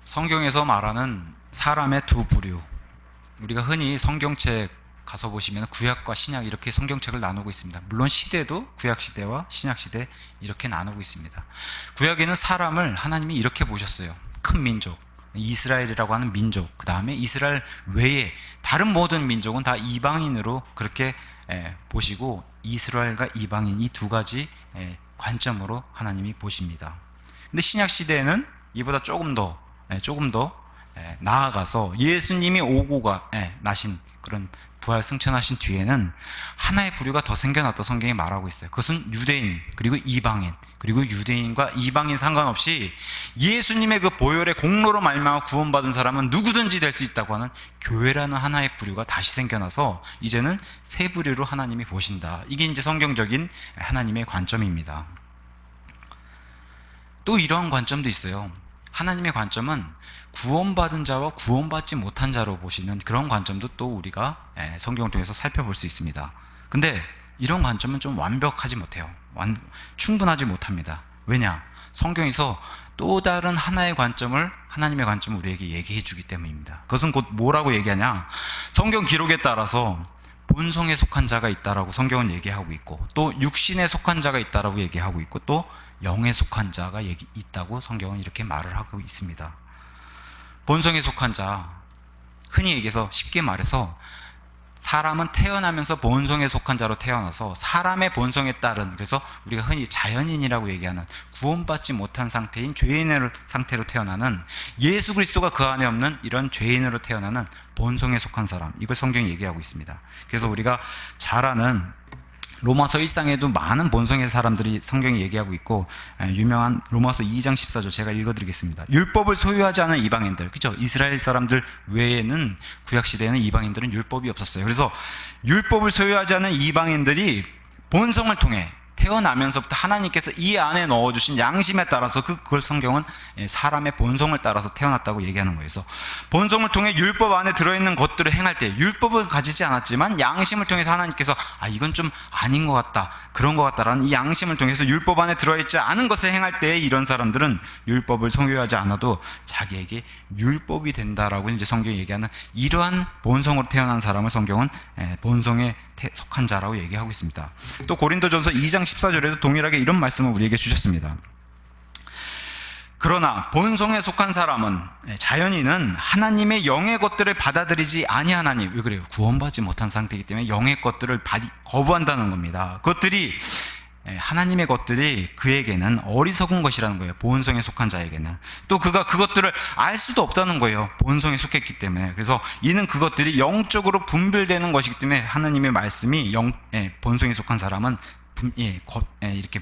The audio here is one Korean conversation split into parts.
성경에서 말하는 사람의 두 부류, 우리가 흔히 성경책 가서 보시면 구약과 신약 이렇게 성경책을 나누고 있습니다. 물론 시대도 구약 시대와 신약 시대 이렇게 나누고 있습니다. 구약에는 사람을 하나님이 이렇게 보셨어요. 큰 민족, 이스라엘이라고 하는 민족, 그 다음에 이스라엘 외에 다른 모든 민족은 다 이방인으로 그렇게 보시고, 이스라엘과 이방인 이 두 가지 관점으로 하나님이 보십니다. 근데 신약 시대에는 이보다 조금 더 나아가서 예수님이 오고 나신 그런 부활 승천하신 뒤에는 하나의 부류가 더 생겨났다 성경이 말하고 있어요. 그것은 유대인 그리고 이방인, 그리고 유대인과 이방인 상관없이 예수님의 그 보혈의 공로로 말미암아 구원받은 사람은 누구든지 될 수 있다고 하는 교회라는 하나의 부류가 다시 생겨나서 이제는 세 부류로 하나님이 보신다. 이게 이제 성경적인 하나님의 관점입니다. 또 이러한 관점도 있어요. 하나님의 관점은 구원받은 자와 구원받지 못한 자로 보시는 그런 관점도 또 우리가 성경을 통해서 살펴볼 수 있습니다. 근데 이런 관점은 좀 완벽하지 못해요. 충분하지 못합니다. 왜냐? 성경에서 또 다른 하나의 관점을, 하나님의 관점을 우리에게 얘기해 주기 때문입니다. 그것은 곧 뭐라고 얘기하냐? 성경 기록에 따라서 본성에 속한 자가 있다라고 성경은 얘기하고 있고, 또 육신에 속한 자가 있다라고 얘기하고 있고, 또 영에 속한 자가 있다고 성경은 이렇게 말을 하고 있습니다. 본성에 속한 자, 흔히 얘기해서 쉽게 말해서 사람은 태어나면서 본성에 속한 자로 태어나서 사람의 본성에 따른, 그래서 우리가 흔히 자연인이라고 얘기하는 구원받지 못한 상태인 죄인의 상태로 태어나는, 예수 그리스도가 그 안에 없는 이런 죄인으로 태어나는 본성에 속한 사람, 이걸 성경이 얘기하고 있습니다. 그래서 우리가 잘 아는 로마서 1장에도 많은 본성의 사람들이 성경이 얘기하고 있고, 유명한 로마서 2장 14절 제가 읽어드리겠습니다. 율법을 소유하지 않은 이방인들, 그죠? 이스라엘 사람들 외에는, 구약시대에는 이방인들은 율법이 없었어요. 그래서 율법을 소유하지 않은 이방인들이 본성을 통해 태어나면서부터 하나님께서 이 안에 넣어주신 양심에 따라서, 그걸 성경은 사람의 본성을 따라서 태어났다고 얘기하는 거예요. 그래서 본성을 통해 율법 안에 들어있는 것들을 행할 때, 율법을 가지지 않았지만 양심을 통해서 하나님께서 이건 좀 아닌 것 같다, 그런 것 같다라는 이 양심을 통해서 율법 안에 들어있지 않은 것을 행할 때 이런 사람들은 율법을 소유하지 않아도 자기에게 율법이 된다라고 이제 성경이 얘기하는 이러한 본성으로 태어난 사람을 성경은 본성에 속한 자라고 얘기하고 있습니다. 또 고린도전서 2장 14절에도 동일하게 이런 말씀을 우리에게 주셨습니다. 그러나 본성에 속한 사람은, 자연인은 하나님의 영의 것들을 받아들이지 아니하나니. 왜 그래요? 구원받지 못한 상태이기 때문에 영의 것들을 거부한다는 겁니다. 그것들이, 하나님의 것들이 그에게는 어리석은 것이라는 거예요. 본성에 속한 자에게는. 또 그가 그것들을 알 수도 없다는 거예요. 본성에 속했기 때문에. 그래서 이는 그것들이 영적으로 분별되는 것이기 때문에 하나님의 말씀이 본성에 속한 사람은 이렇게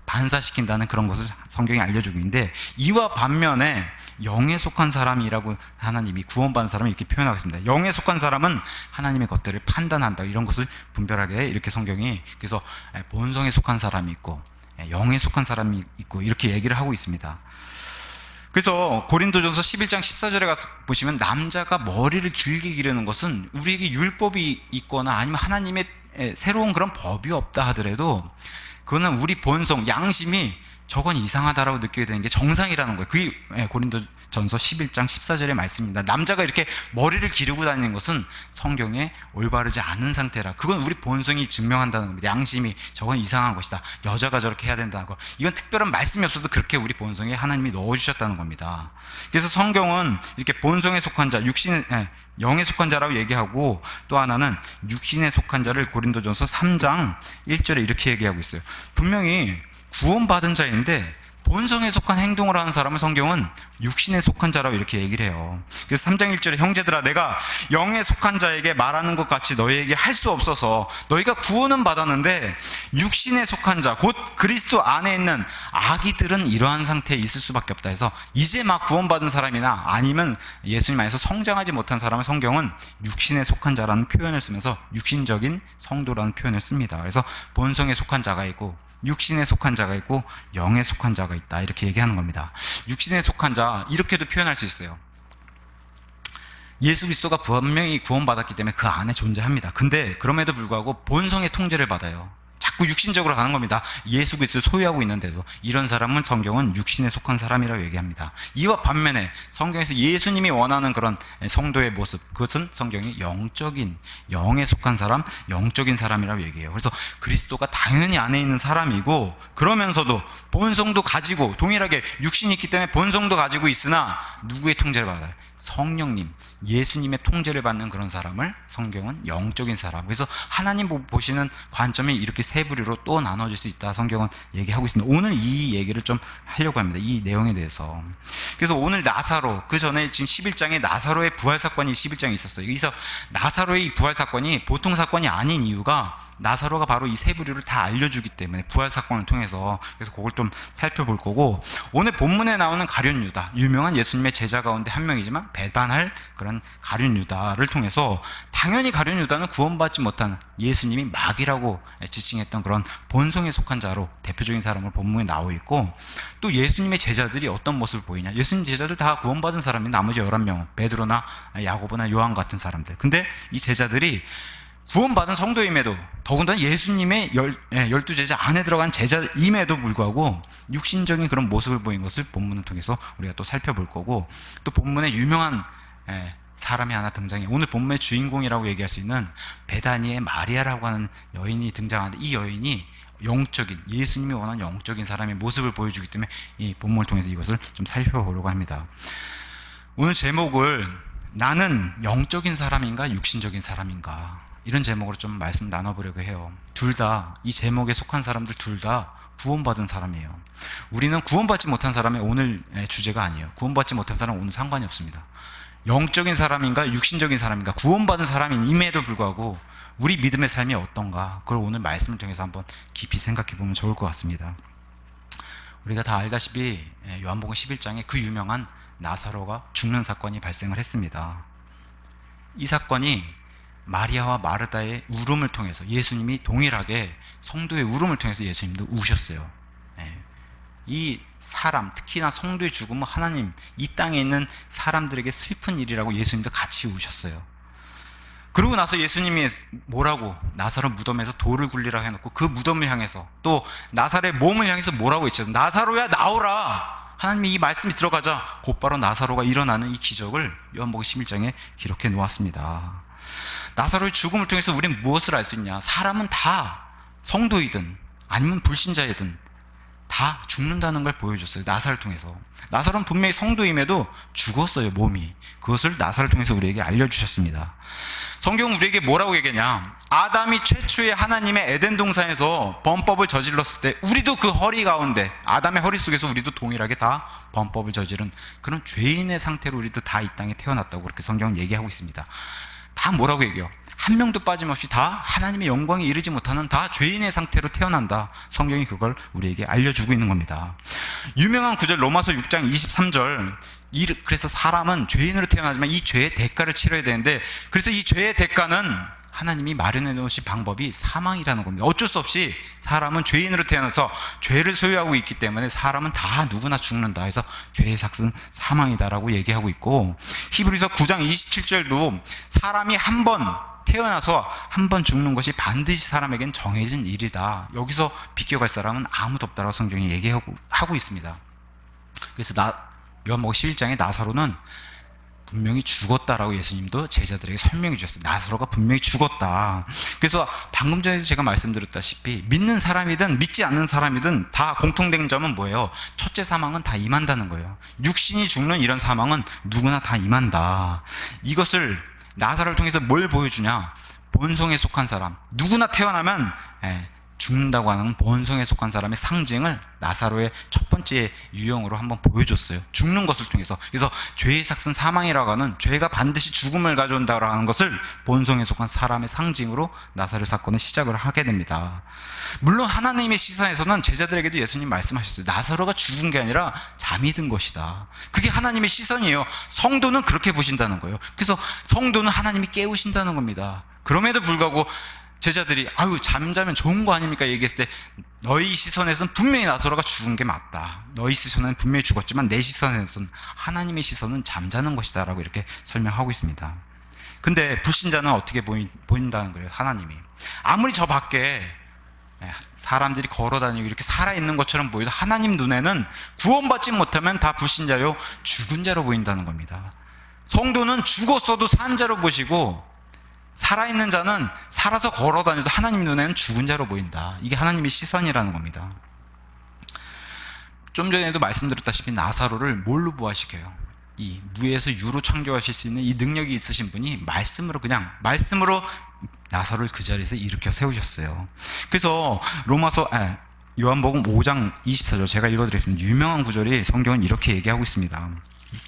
반사시킨다는 그런 것을 성경이 알려주고 있는데, 이와 반면에 영에 속한 사람이라고 하나님이, 구원받은 사람을 이렇게 표현하고 있습니다. 영에 속한 사람은 하나님의 것들을 판단한다, 이런 것을 분별하게 이렇게 성경이, 그래서 본성에 속한 사람이 있고 영에 속한 사람이 있고 이렇게 얘기를 하고 있습니다. 그래서 고린도전서 11장 14절에 가서 보시면, 남자가 머리를 길게 기르는 것은 우리에게 율법이 있거나 아니면 하나님의 새로운 그런 법이 없다 하더라도 그거는 우리 본성, 양심이 저건 이상하다라고 느끼게 되는 게 정상이라는 거예요. 그게 고린도전서 11장 14절의 말씀입니다. 남자가 이렇게 머리를 기르고 다니는 것은 성경에 올바르지 않은 상태라, 그건 우리 본성이 증명한다는 겁니다. 양심이 저건 이상한 것이다, 여자가 저렇게 해야 된다는 거, 이건 특별한 말씀이 없어도 그렇게 우리 본성에 하나님이 넣어주셨다는 겁니다. 그래서 성경은 이렇게 본성에 속한 자, 영에 속한 자라고 얘기하고, 또 하나는 육신에 속한 자를 고린도전서 3장 1절에 이렇게 얘기하고 있어요. 분명히 구원받은 자인데 본성에 속한 행동을 하는 사람을 성경은 육신에 속한 자라고 이렇게 얘기를 해요. 그래서 3장 1절에 형제들아, 내가 영에 속한 자에게 말하는 것 같이 너희에게 할 수 없어서, 너희가 구원은 받았는데 육신에 속한 자, 곧 그리스도 안에 있는 아기들은 이러한 상태에 있을 수밖에 없다 해서, 이제 막 구원받은 사람이나 아니면 예수님 안에서 성장하지 못한 사람을 성경은 육신에 속한 자라는 표현을 쓰면서 육신적인 성도라는 표현을 씁니다. 그래서 본성에 속한 자가 있고 육신에 속한 자가 있고 영에 속한 자가 있다, 이렇게 얘기하는 겁니다. 육신에 속한 자, 이렇게도 표현할 수 있어요. 예수 그리스도가 분명히 구원받았기 때문에 그 안에 존재합니다. 근데 그럼에도 불구하고 본성의 통제를 받아요. 자꾸 육신적으로 가는 겁니다. 예수 그리스도를 소유하고 있는데도 이런 사람은 성경은 육신에 속한 사람이라고 얘기합니다. 이와 반면에 성경에서 예수님이 원하는 그런 성도의 모습, 그것은 성경이 영적인, 영에 속한 사람, 영적인 사람이라고 얘기해요. 그래서 그리스도가 당연히 안에 있는 사람이고, 그러면서도 본성도 가지고, 동일하게 육신이 있기 때문에 본성도 가지고 있으나 누구의 통제를 받아요? 성령님, 예수님의 통제를 받는 그런 사람을 성경은 영적인 사람. 그래서 하나님 보시는 관점이 이렇게 세 부류로 또 나눠질 수 있다, 성경은 얘기하고 있습니다. 오늘 이 얘기를 좀 하려고 합니다. 이 내용에 대해서. 그래서 오늘 나사로, 그 전에 지금 11장에 나사로의 부활 사건이 11장에 있었어요. 여기서 나사로의 이 부활 사건이 보통 사건이 아닌 이유가, 나사로가 바로 이 세 부류를 다 알려주기 때문에, 부활 사건을 통해서. 그래서 그걸 좀 살펴볼 거고, 오늘 본문에 나오는 가룟 유다, 유명한 예수님의 제자 가운데 한 명이지만 배반할 그런 가룟 유다를 통해서, 당연히 가룟 유다는 구원받지 못한, 예수님이 마귀라고 지칭했던 그런 본성에 속한 자로 대표적인 사람으로 본문에 나오고 있고, 또 예수님의 제자들이 어떤 모습을 보이냐, 예수님 제자들 다 구원받은 사람이 나머지 11명, 베드로나 야고보나 요한 같은 사람들. 근데 이 제자들이 구원받은 성도임에도, 더군다나 예수님의 12제자 안에 들어간 제자임에도 불구하고 육신적인 그런 모습을 보인 것을 본문을 통해서 우리가 또 살펴볼 거고, 또 본문에 유명한 사람이 하나 등장해요. 오늘 본문의 주인공이라고 얘기할 수 있는 베다니의 마리아라고 하는 여인이 등장하는데, 이 여인이 영적인, 예수님이 원하는 영적인 사람의 모습을 보여주기 때문에 이 본문을 통해서 이것을 좀 살펴보려고 합니다. 오늘 제목을 나는 영적인 사람인가 육신적인 사람인가, 이런 제목으로 좀 말씀 나눠보려고 해요. 둘 다, 이 제목에 속한 사람들 둘 다 구원받은 사람이에요. 우리는 구원받지 못한 사람의 오늘 주제가 아니에요. 구원받지 못한 사람은 오늘 상관이 없습니다. 영적인 사람인가 육신적인 사람인가, 구원받은 사람임에도 불구하고 우리 믿음의 삶이 어떤가, 그걸 오늘 말씀을 통해서 한번 깊이 생각해 보면 좋을 것 같습니다. 우리가 다 알다시피 요한복음 11장에 그 유명한 나사로가 죽는 사건이 발생을 했습니다. 이 사건이 마리아와 마르다의 울음을 통해서, 예수님이 동일하게 성도의 울음을 통해서 예수님도 우셨어요. 이 사람, 특히나 성도의 죽음은 하나님, 이 땅에 있는 사람들에게 슬픈 일이라고 예수님도 같이 우셨어요. 그러고 나서 예수님이 뭐라고, 나사로 무덤에서 돌을 굴리라 해놓고 그 무덤을 향해서, 또 나사로의 몸을 향해서 뭐라고 했죠? 나사로야 나오라. 하나님이 이 말씀이 들어가자 곧바로 나사로가 일어나는 이 기적을 요한복음 11장에 기록해 놓았습니다. 나사로의 죽음을 통해서 우리는 무엇을 알 수 있냐? 사람은 다 성도이든 아니면 불신자이든 다 죽는다는 걸 보여줬어요. 나사를 통해서. 나사로는 분명히 성도임에도 죽었어요, 몸이. 그것을 나사를 통해서 우리에게 알려주셨습니다. 성경은 우리에게 뭐라고 얘기하냐? 아담이 최초의 하나님의 에덴 동산에서 범법을 저질렀을 때 우리도 그 허리 가운데, 아담의 허리 속에서 우리도 동일하게 다 범법을 저지른 그런 죄인의 상태로 우리도 다 이 땅에 태어났다고 그렇게 성경은 얘기하고 있습니다. 다 뭐라고 얘기해요? 한 명도 빠짐없이 다 하나님의 영광에 이르지 못하는 다 죄인의 상태로 태어난다. 성경이 그걸 우리에게 알려주고 있는 겁니다. 유명한 구절 로마서 6장 23절, 그래서 사람은 죄인으로 태어나지만 이 죄의 대가를 치러야 되는데, 그래서 이 죄의 대가는 하나님이 마련해 놓으신 방법이 사망이라는 겁니다. 어쩔 수 없이 사람은 죄인으로 태어나서 죄를 소유하고 있기 때문에 사람은 다 누구나 죽는다. 그래서 죄의 삭은 사망이다라고 얘기하고 있고, 히브리서 9장 27절도 사람이 한 번 태어나서 한 번 죽는 것이 반드시 사람에겐 정해진 일이다. 여기서 비껴갈 사람은 아무도 없다라고 성경이 얘기하고 있습니다. 그래서 요한복음 11장에 나사로는 분명히 죽었다라고 예수님도 제자들에게 설명해 주셨어요. 나사로가 분명히 죽었다. 그래서 방금 전에도 제가 말씀드렸다시피 믿는 사람이든 믿지 않는 사람이든 다 공통된 점은 뭐예요? 첫째 사망은 다 임한다는 거예요. 육신이 죽는 이런 사망은 누구나 다 임한다. 이것을 나사로를 통해서 뭘 보여주냐? 본성에 속한 사람, 누구나 태어나면 죽는다고 하는 본성에 속한 사람의 상징을 나사로의 첫 번째 유형으로 한번 보여줬어요. 죽는 것을 통해서. 그래서 죄의 삭은 사망이라고 하는, 죄가 반드시 죽음을 가져온다고 하는 것을 본성에 속한 사람의 상징으로 나사로 사건을 시작을 하게 됩니다. 물론 하나님의 시선에서는 제자들에게도 예수님 말씀하셨어요. 나사로가 죽은 게 아니라 잠이 든 것이다. 그게 하나님의 시선이에요. 성도는 그렇게 보신다는 거예요. 그래서 성도는 하나님이 깨우신다는 겁니다. 그럼에도 불구하고 제자들이 아유 잠자면 좋은 거 아닙니까 얘기했을 때, 너희 시선에서는 분명히 나사로가 죽은 게 맞다. 너희 시선에는 분명히 죽었지만 내 시선에서는, 하나님의 시선은 잠자는 것이다 라고 이렇게 설명하고 있습니다. 근데 불신자는 어떻게 보인다는 거예요? 하나님이 아무리 저 밖에 사람들이 걸어다니고 이렇게 살아있는 것처럼 보여도 하나님 눈에는 구원받지 못하면 다 불신자요 죽은 자로 보인다는 겁니다. 성도는 죽었어도 산 자로 보시고 살아있는 자는 살아서 걸어다녀도 하나님 눈에는 죽은 자로 보인다. 이게 하나님의 시선이라는 겁니다. 좀 전에도 말씀드렸다시피 나사로를 뭘로 부활시켜요? 이 무에서 유로 창조하실 수 있는 이 능력이 있으신 분이 말씀으로 나사로를 그 자리에서 일으켜 세우셨어요. 그래서 요한복음 5장 24절 제가 읽어드리겠습니다. 유명한 구절이 성경은 이렇게 얘기하고 있습니다.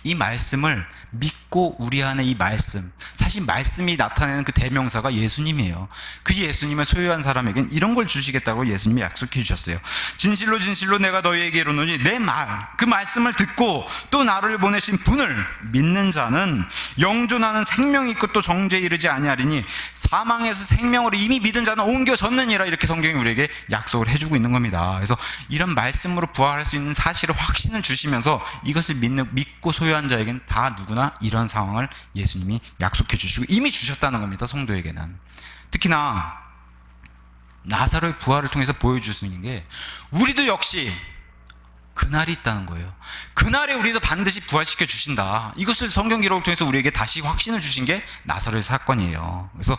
이 말씀을 믿고 우리 안에 이 말씀, 사실 말씀이 나타내는 그 대명사가 예수님이에요. 그 예수님을 소유한 사람에겐 이런 걸 주시겠다고 예수님이 약속해 주셨어요. 진실로 진실로 내가 너희에게 이르노니 내 말, 그 말씀을 듣고 또 나를 보내신 분을 믿는 자는 영존하는 생명이 있고 또 정죄에 이르지 아니하리니 사망에서 생명으로 이미 믿은 자는 옮겨졌느니라. 이렇게 성경이 우리에게 약속을 해주고 있는 겁니다. 그래서 이런 말씀으로 부활할 수 있는 사실을 확신을 주시면서 이것을 믿고 소유한 자에겐 다 누구나 이런 상황을 예수님이 약속해 주시고 이미 주셨다는 겁니다. 성도에게는. 특히나 나사로의 부활을 통해서 보여주시는 게 우리도 역시 그날이 있다는 거예요. 그날에 우리도 반드시 부활시켜 주신다. 이것을 성경 기록을 통해서 우리에게 다시 확신을 주신 게 나사로의 사건이에요. 그래서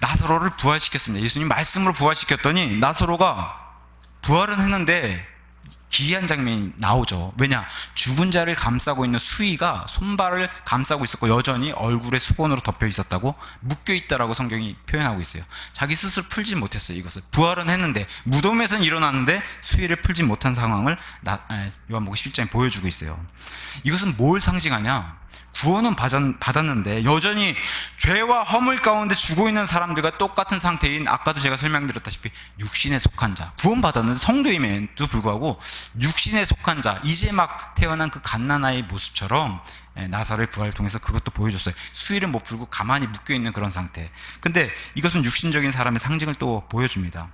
나사로를 부활시켰습니다. 예수님 말씀으로 부활시켰더니 나사로가 부활은 했는데 기이한 장면이 나오죠. 왜냐? 죽은 자를 감싸고 있는 수의가 손발을 감싸고 있었고 여전히 얼굴에 수건으로 덮여 있었다고, 묶여 있다라고 성경이 표현하고 있어요. 자기 스스로 풀지 못했어요. 이것을 부활은 했는데 무덤에서는 일어났는데 수의를 풀지 못한 상황을 요한복음 11장에 보여주고 있어요. 이것은 뭘 상징하냐? 구원은 받았는데 여전히 죄와 허물 가운데 죽어 있는 사람들과 똑같은 상태인, 아까도 제가 설명드렸다시피 육신에 속한 자, 구원받았는데 성도임에도 불구하고 육신에 속한 자, 이제 막 태어난 그 갓난아이의 모습처럼 나사로의 부활을 통해서 그것도 보여줬어요. 수의를 못 풀고 가만히 묶여있는 그런 상태. 근데 이것은 육신적인 사람의 상징을 또 보여줍니다.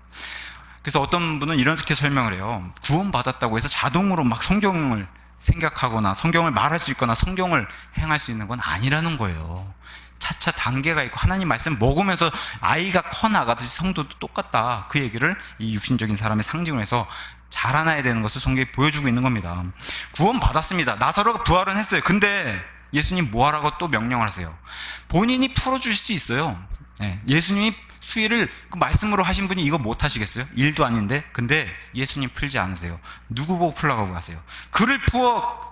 그래서 어떤 분은 이렇게 설명을 해요. 구원받았다고 해서 자동으로 막 성경을 생각하거나 성경을 말할 수 있거나 성경을 행할 수 있는 건 아니라는 거예요. 차차 단계가 있고 하나님 말씀 먹으면서 아이가 커나가듯이 성도도 똑같다. 그 얘기를 이 육신적인 사람의 상징으로 해서 자라나야 되는 것을 성경이 보여주고 있는 겁니다. 구원 받았습니다. 나사로가 부활은 했어요. 근데 예수님 뭐 하라고 또 명령을 하세요? 본인이 풀어주실 수 있어요. 예수님이 수의를 그 말씀으로 하신 분이 이거 못 하시겠어요? 일도 아닌데. 근데 예수님 풀지 않으세요. 누구 보고 풀라고 하세요? 그를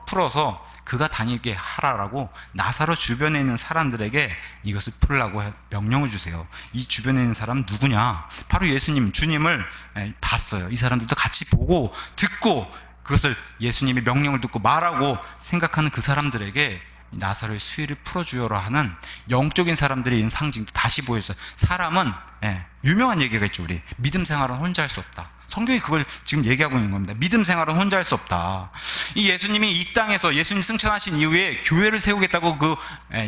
풀어서 그가 다니게 하라라고 나사로 주변에 있는 사람들에게 이것을 풀라고 명령을 주세요. 이 주변에 있는 사람 누구냐? 바로 예수님, 주님을 봤어요. 이 사람들도 같이 보고 듣고 그것을 예수님의 명령을 듣고 말하고 생각하는 그 사람들에게 나사로의 수의를 풀어주어라 하는 영적인 사람들의 이런 상징도 다시 보여줬어요. 사람은 유명한 얘기가 있죠. 우리 믿음 생활은 혼자 할 수 없다. 성경이 그걸 지금 얘기하고 있는 겁니다. 믿음 생활은 혼자 할 수 없다. 이 예수님이 이 땅에서 예수님 승천하신 이후에 교회를 세우겠다고 그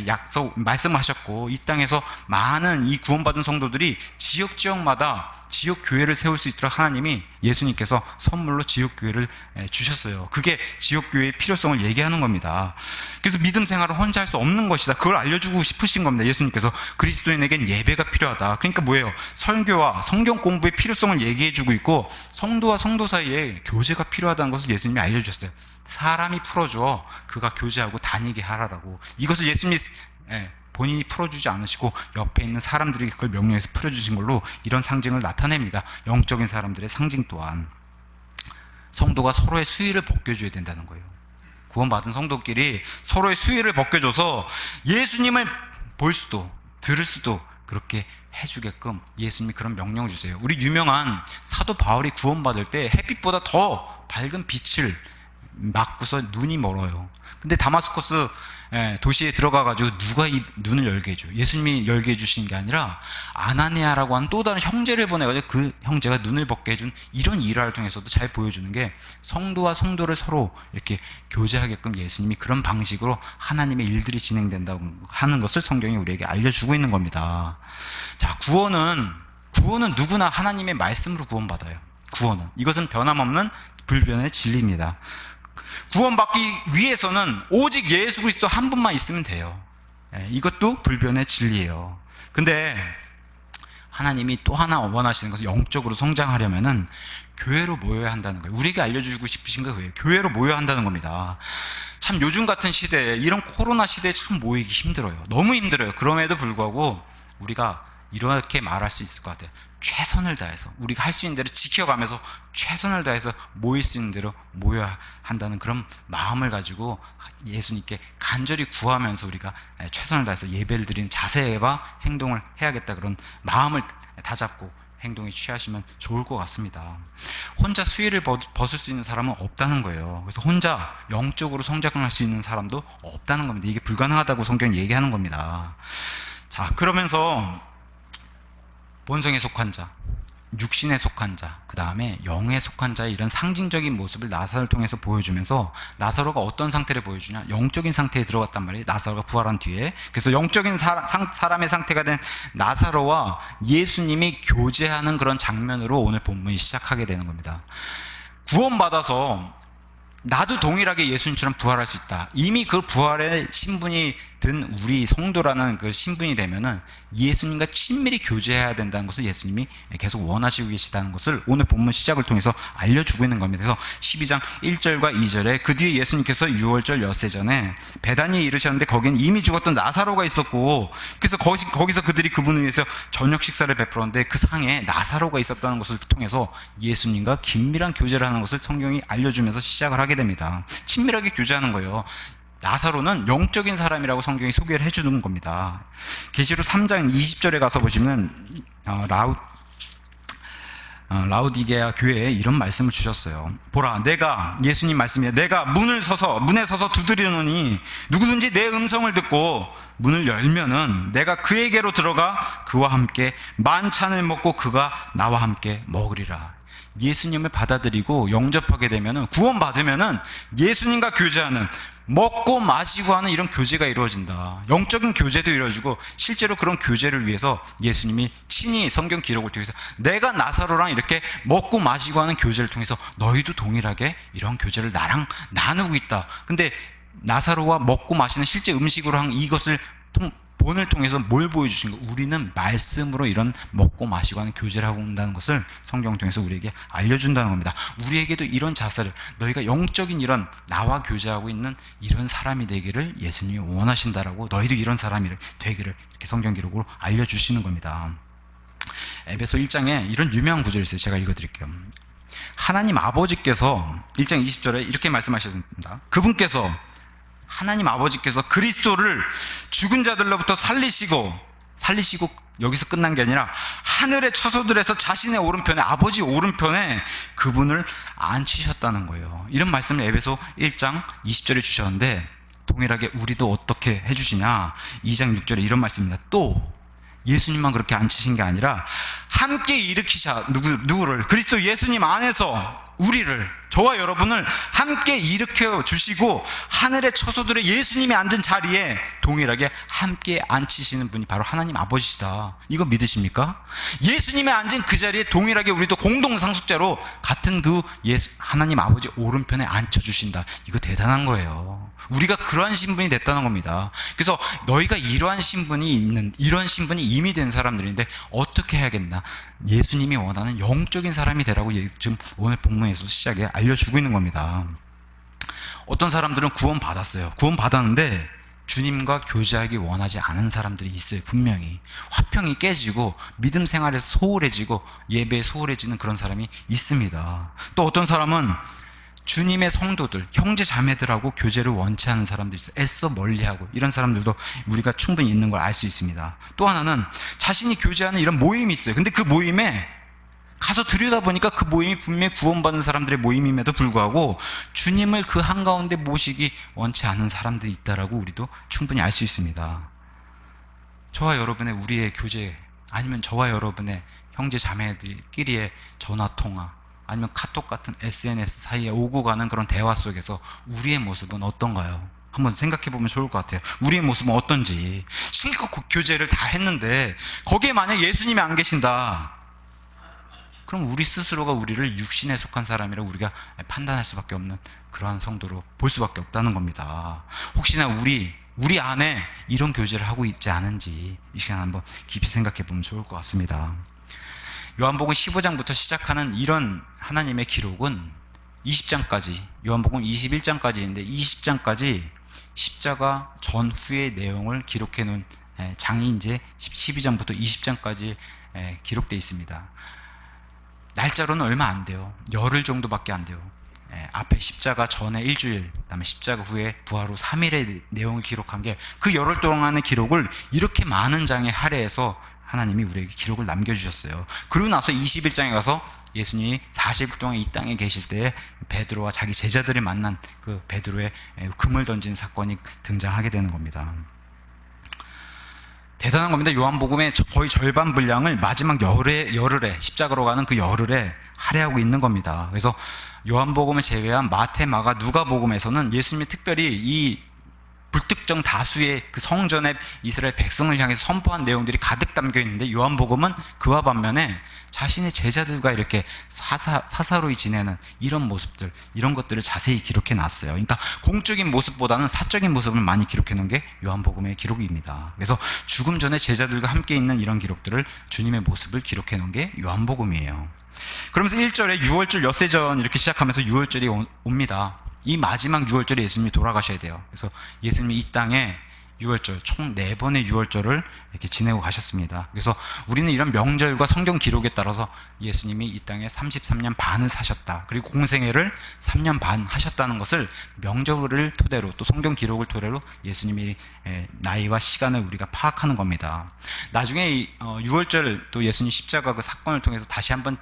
약속 말씀하셨고, 이 땅에서 많은 이 구원받은 성도들이 지역마다 지역 교회를 세울 수 있도록 하나님이 예수님께서 선물로 지역 교회를 주셨어요. 그게 지역 교회의 필요성을 얘기하는 겁니다. 그래서 믿음 생활은 혼자 할 수 없는 것이다. 그걸 알려주고 싶으신 겁니다. 예수님께서 그리스도인에겐 예배가 필요하다. 그러니까 뭐예요? 설교와 성경 공부의 필요성을 얘기해주고 있고, 성도와 성도 사이에 교제가 필요하다는 것을 예수님이 알려주셨어요. 사람이 풀어주어 그가 교제하고 다니게 하라라고. 이것을 예수님이 본인이 풀어주지 않으시고 옆에 있는 사람들이 그걸 명령해서 풀어주신 걸로 이런 상징을 나타냅니다. 영적인 사람들의 상징 또한 성도가 서로의 수위를 벗겨줘야 된다는 거예요. 구원받은 성도끼리 서로의 수위를 벗겨줘서 예수님을 볼 수도 들을 수도 그렇게 해주게끔 예수님이 그런 명령을 주세요. 우리 유명한 사도 바울이 구원받을 때 햇빛보다 더 밝은 빛을 맞고서 눈이 멀어요. 근데 다마스커스 도시에 들어가가지고 누가 이 눈을 열게 해줘요? 예수님이 열게 해주신 게 아니라 아나니아라고 하는 또 다른 형제를 보내가지고 그 형제가 눈을 벗게 해준 이런 일화를 통해서도 잘 보여주는 게 성도와 성도를 서로 이렇게 교제하게끔 예수님이 그런 방식으로 하나님의 일들이 진행된다고 하는 것을 성경이 우리에게 알려주고 있는 겁니다. 자, 구원은 누구나 하나님의 말씀으로 구원받아요. 구원은 이것은 변함없는 불변의 진리입니다. 구원받기 위해서는 오직 예수 그리스도 한 분만 있으면 돼요. 이것도 불변의 진리예요. 근데 하나님이 또 하나 원하시는 것은 영적으로 성장하려면은 교회로 모여야 한다는 거예요. 우리에게 알려주고 싶으신 거 그거예요. 교회로 모여야 한다는 겁니다. 참 요즘 같은 시대에, 이런 코로나 시대에 참 모이기 힘들어요. 너무 힘들어요. 그럼에도 불구하고 우리가 이렇게 말할 수 있을 것 같아요. 최선을 다해서, 우리가 할 수 있는 대로 지켜가면서 최선을 다해서 모일 수 있는 대로 모여야 한다는 그런 마음을 가지고 예수님께 간절히 구하면서 우리가 최선을 다해서 예배를 드리는 자세와 행동을 해야겠다, 그런 마음을 다잡고 행동에 취하시면 좋을 것 같습니다. 혼자 수위를 벗을 수 있는 사람은 없다는 거예요. 그래서 혼자 영적으로 성장할 수 있는 사람도 없다는 겁니다. 이게 불가능하다고 성경이 얘기하는 겁니다. 자, 그러면서 본성에 속한 자, 육신에 속한 자, 그 다음에 영에 속한 자의 이런 상징적인 모습을 나사로를 통해서 보여주면서, 나사로가 어떤 상태를 보여주냐, 영적인 상태에 들어갔단 말이에요. 나사로가 부활한 뒤에. 그래서 영적인 사람의 상태가 된 나사로와 예수님이 교제하는 그런 장면으로 오늘 본문이 시작하게 되는 겁니다. 구원받아서 나도 동일하게 예수님처럼 부활할 수 있다. 이미 그 부활의 신분이 든 우리 성도라는 그 신분이 되면은 예수님과 친밀히 교제해야 된다는 것을 예수님이 계속 원하시고 계시다는 것을 오늘 본문 시작을 통해서 알려주고 있는 겁니다. 그래서 12장 1절과 2절에 그 뒤에 예수님께서 유월절 엿새 전에 베다니에 이르셨는데 거기는 이미 죽었던 나사로가 있었고, 그래서 거기서 그들이 그분을 위해서 저녁 식사를 베풀었는데 그 상에 나사로가 있었다는 것을 통해서 예수님과 긴밀한 교제를 하는 것을 성경이 알려주면서 시작을 하게 됩니다. 친밀하게 교제하는 거예요. 나사로는 영적인 사람이라고 성경이 소개를 해주는 겁니다. 계시록 3장 20절에 가서 보시면 라우디게아 교회에 이런 말씀을 주셨어요. 보라, 내가, 예수님 말씀이에요. 내가 문에 서서 두드리노니 누구든지 내 음성을 듣고 문을 열면은 내가 그에게로 들어가 그와 함께 만찬을 먹고 그가 나와 함께 먹으리라. 예수님을 받아들이고 영접하게 되면은, 구원받으면은 예수님과 교제하는, 먹고 마시고 하는 이런 교제가 이루어진다. 영적인 교제도 이루어지고, 실제로 그런 교제를 위해서 예수님이 친히 성경 기록을 통해서 내가 나사로랑 이렇게 먹고 마시고 하는 교제를 통해서 너희도 동일하게 이런 교제를 나랑 나누고 있다. 근데 나사로와 먹고 마시는 실제 음식으로 한 이것을 본을 통해서 뭘 보여주신 거? 우리는 말씀으로 이런 먹고 마시고 하는 교제를 하고 있다는 것을 성경을 통해서 우리에게 알려준다는 겁니다. 우리에게도 이런 자세를, 너희가 영적인 이런 나와 교제하고 있는 이런 사람이 되기를 예수님이 원하신다라고, 너희도 이런 사람이 되기를 이렇게 성경 기록으로 알려주시는 겁니다. 에베소 1장에 이런 유명한 구절이 있어요. 제가 읽어드릴게요. 하나님 아버지께서 1장 20절에 이렇게 말씀하셨습니다. 그분께서, 하나님 아버지께서 그리스도를 죽은 자들로부터 살리시고 여기서 끝난 게 아니라 하늘의 처소들에서 자신의 오른편에, 아버지 오른편에 그분을 앉히셨다는 거예요. 이런 말씀을 에베소 1장 20절에 주셨는데, 동일하게 우리도 어떻게 해주시냐, 2장 6절에 이런 말씀입니다. 또 예수님만 그렇게 앉히신 게 아니라 함께 일으키셔, 누구를? 그리스도 예수님 안에서 우리를, 저와 여러분을 함께 일으켜 주시고 하늘의 처소들의 예수님이 앉은 자리에 동일하게 함께 앉히시는 분이 바로 하나님 아버지시다. 이거 믿으십니까? 예수님이 앉은 그 자리에 동일하게 우리도 공동 상속자로 같은 그 하나님 아버지 오른편에 앉혀주신다. 이거 대단한 거예요. 우리가 그러한 신분이 됐다는 겁니다. 그래서 너희가 이러한 신분이 있는, 이런 신분이 이미 된 사람들인데 어떻게 해야겠나? 예수님이 원하는 영적인 사람이 되라고 지금 오늘 본문에서 시작에 알려주고 있는 겁니다. 어떤 사람들은 구원받았어요. 구원받았는데 주님과 교제하기 원하지 않은 사람들이 있어요. 분명히 화평이 깨지고 믿음 생활에서 소홀해지고 예배에 소홀해지는 그런 사람이 있습니다. 또 어떤 사람은 주님의 성도들, 형제 자매들하고 교제를 원치 않는 사람들이 있어요. 애써 멀리하고, 이런 사람들도 우리가 충분히 있는 걸 알 수 있습니다. 또 하나는 자신이 교제하는 이런 모임이 있어요. 근데 그 모임에 가서 들여다보니까 그 모임이 분명히 구원받은 사람들의 모임임에도 불구하고 주님을 그 한가운데 모시기 원치 않은 사람들이 있다라고 우리도 충분히 알 수 있습니다. 저와 여러분의 우리의 교제, 아니면 저와 여러분의 형제 자매들끼리의 전화통화, 아니면 카톡 같은 SNS 사이에 오고 가는 그런 대화 속에서 우리의 모습은 어떤가요? 한번 생각해 보면 좋을 것 같아요. 우리의 모습은 어떤지. 실컷 교제를 다 했는데 거기에 만약 예수님이 안 계신다, 그럼 우리 스스로가 우리를 육신에 속한 사람이라 우리가 판단할 수밖에 없는 그러한 성도로 볼 수밖에 없다는 겁니다. 혹시나 우리 안에 이런 교제를 하고 있지 않은지 이 시간 한번 깊이 생각해 보면 좋을 것 같습니다. 요한복음 15장부터 시작하는 이런 하나님의 기록은 20장까지, 요한복음 21장까지 있는데 20장까지 십자가 전후의 내용을 기록해 놓은 장이 이제 12장부터 20장까지 기록되어 있습니다. 날짜로는 얼마 안 돼요. 열흘 정도밖에 안 돼요. 앞에 십자가 전에 일주일, 그다음에 십자가 후에 부활 후 3일의 내용을 기록한 게 그 열흘 동안의 기록을 이렇게 많은 장에 할애해서 하나님이 우리에게 기록을 남겨주셨어요. 그러고 나서 21장에 가서 예수님이 40일 동안 이 땅에 계실 때 베드로와 자기 제자들을 만난 그 베드로의 금을 던진 사건이 등장하게 되는 겁니다. 대단한 겁니다. 요한복음의 거의 절반 분량을 마지막 열흘에 십자가로 가는 그 열흘에 할애하고 있는 겁니다. 그래서 요한복음을 제외한 마태, 마가, 누가복음에서는 예수님이 특별히 이 불특정 다수의 그 성전의 이스라엘 백성을 향해서 선포한 내용들이 가득 담겨 있는데, 요한복음은 그와 반면에 자신의 제자들과 이렇게 사사로이 지내는 이런 모습들, 이런 것들을 자세히 기록해 놨어요. 그러니까 공적인 모습보다는 사적인 모습을 많이 기록해 놓은 게 요한복음의 기록입니다. 그래서 죽음 전에 제자들과 함께 있는 이런 기록들을, 주님의 모습을 기록해 놓은 게 요한복음이에요. 그러면서 1절에 유월절 엿새전 이렇게 시작하면서 유월절이 옵니다. 이 마지막 유월절에 예수님이 돌아가셔야 돼요. 그래서 예수님이 이 땅에 유월절, 총 4번의 유월절을 이렇게 지내고 가셨습니다. 그래서 우리는 이런 명절과 성경 기록에 따라서 예수님이 이 땅에 33년 반을 사셨다, 그리고 공생애를 3년 반 하셨다는 것을 명절을 토대로, 또 성경 기록을 토대로 예수님이 나이와 시간을 우리가 파악하는 겁니다. 나중에 유월절 또 예수님 십자가 그 사건을 통해서 다시 한번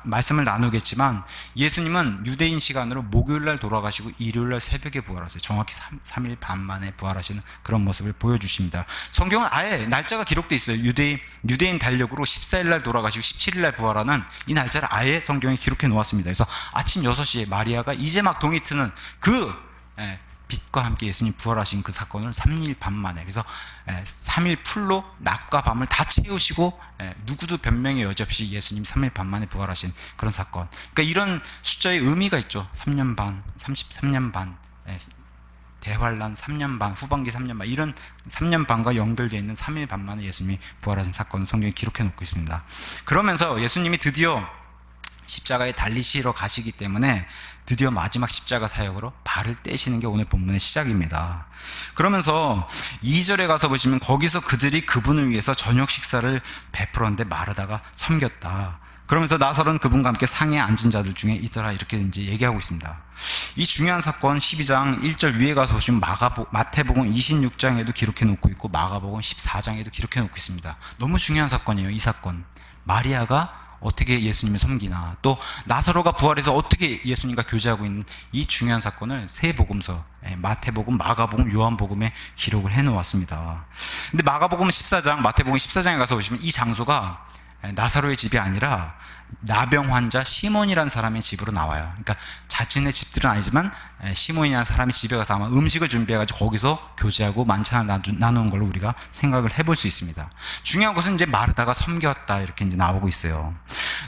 말씀을 나누겠지만, 예수님은 유대인 시간으로 목요일날 돌아가시고 일요일날 새벽에 부활하세요. 정확히 3일 반 만에 부활하시는 그런 모습을 보여주십니다. 성경은 아예 날짜가 기록되어 있어요. 유대인 달력으로 14일날 돌아가시고 17일날 부활하는 이 날짜를 아예 성경에 기록해 놓았습니다. 그래서 아침 6시에 마리아가 이제 막 동이 트는 그 빛과 함께 예수님 부활하신 그 사건을 3일 반 만에, 그래서 3일 풀로 낮과 밤을 다 채우시고 누구도 변명의 여지 없이 예수님 3일 반 만에 부활하신 그런 사건. 그러니까 이런 숫자의 의미가 있죠. 3년 반, 33년 반, 대환란 3년 반, 후반기 3년 반, 이런 3년 반과 연결되어 있는 3일 반 만에 예수님이 부활하신 사건을 성경에 기록해 놓고 있습니다. 그러면서 예수님이 드디어 십자가에 달리시러 가시기 때문에 드디어 마지막 십자가 사역으로 발을 떼시는 게 오늘 본문의 시작입니다. 그러면서 2절에 가서 보시면, 거기서 그들이 그분을 위해서 저녁 식사를 베풀었는데 마르다가 섬겼다. 그러면서 나사로는 그분과 함께 상에 앉은 자들 중에 있더라, 이렇게 이제 얘기하고 있습니다. 이 중요한 사건 12장 1절 위에 가서 보시면 마태복음 26장에도 기록해 놓고 있고 마가복음 14장에도 기록해 놓고 있습니다. 너무 중요한 사건이에요. 이 사건, 마리아가 어떻게 예수님을 섬기나, 또 나사로가 부활해서 어떻게 예수님과 교제하고 있는 이 중요한 사건을 세 복음서, 마태복음, 마가복음, 요한복음에 기록을 해놓았습니다. 근데 마가복음 14장, 마태복음 14장에 가서 보시면 이 장소가 나사로의 집이 아니라 나병 환자 시몬이라는 사람의 집으로 나와요. 그러니까 자신의 집들은 아니지만 시몬이라는 사람의 집에 가서 아마 음식을 준비해가지고 거기서 교제하고 만찬을 나누는 걸로 우리가 생각을 해볼 수 있습니다. 중요한 것은 이제 마르다가 섬겼다, 이렇게 이제 나오고 있어요.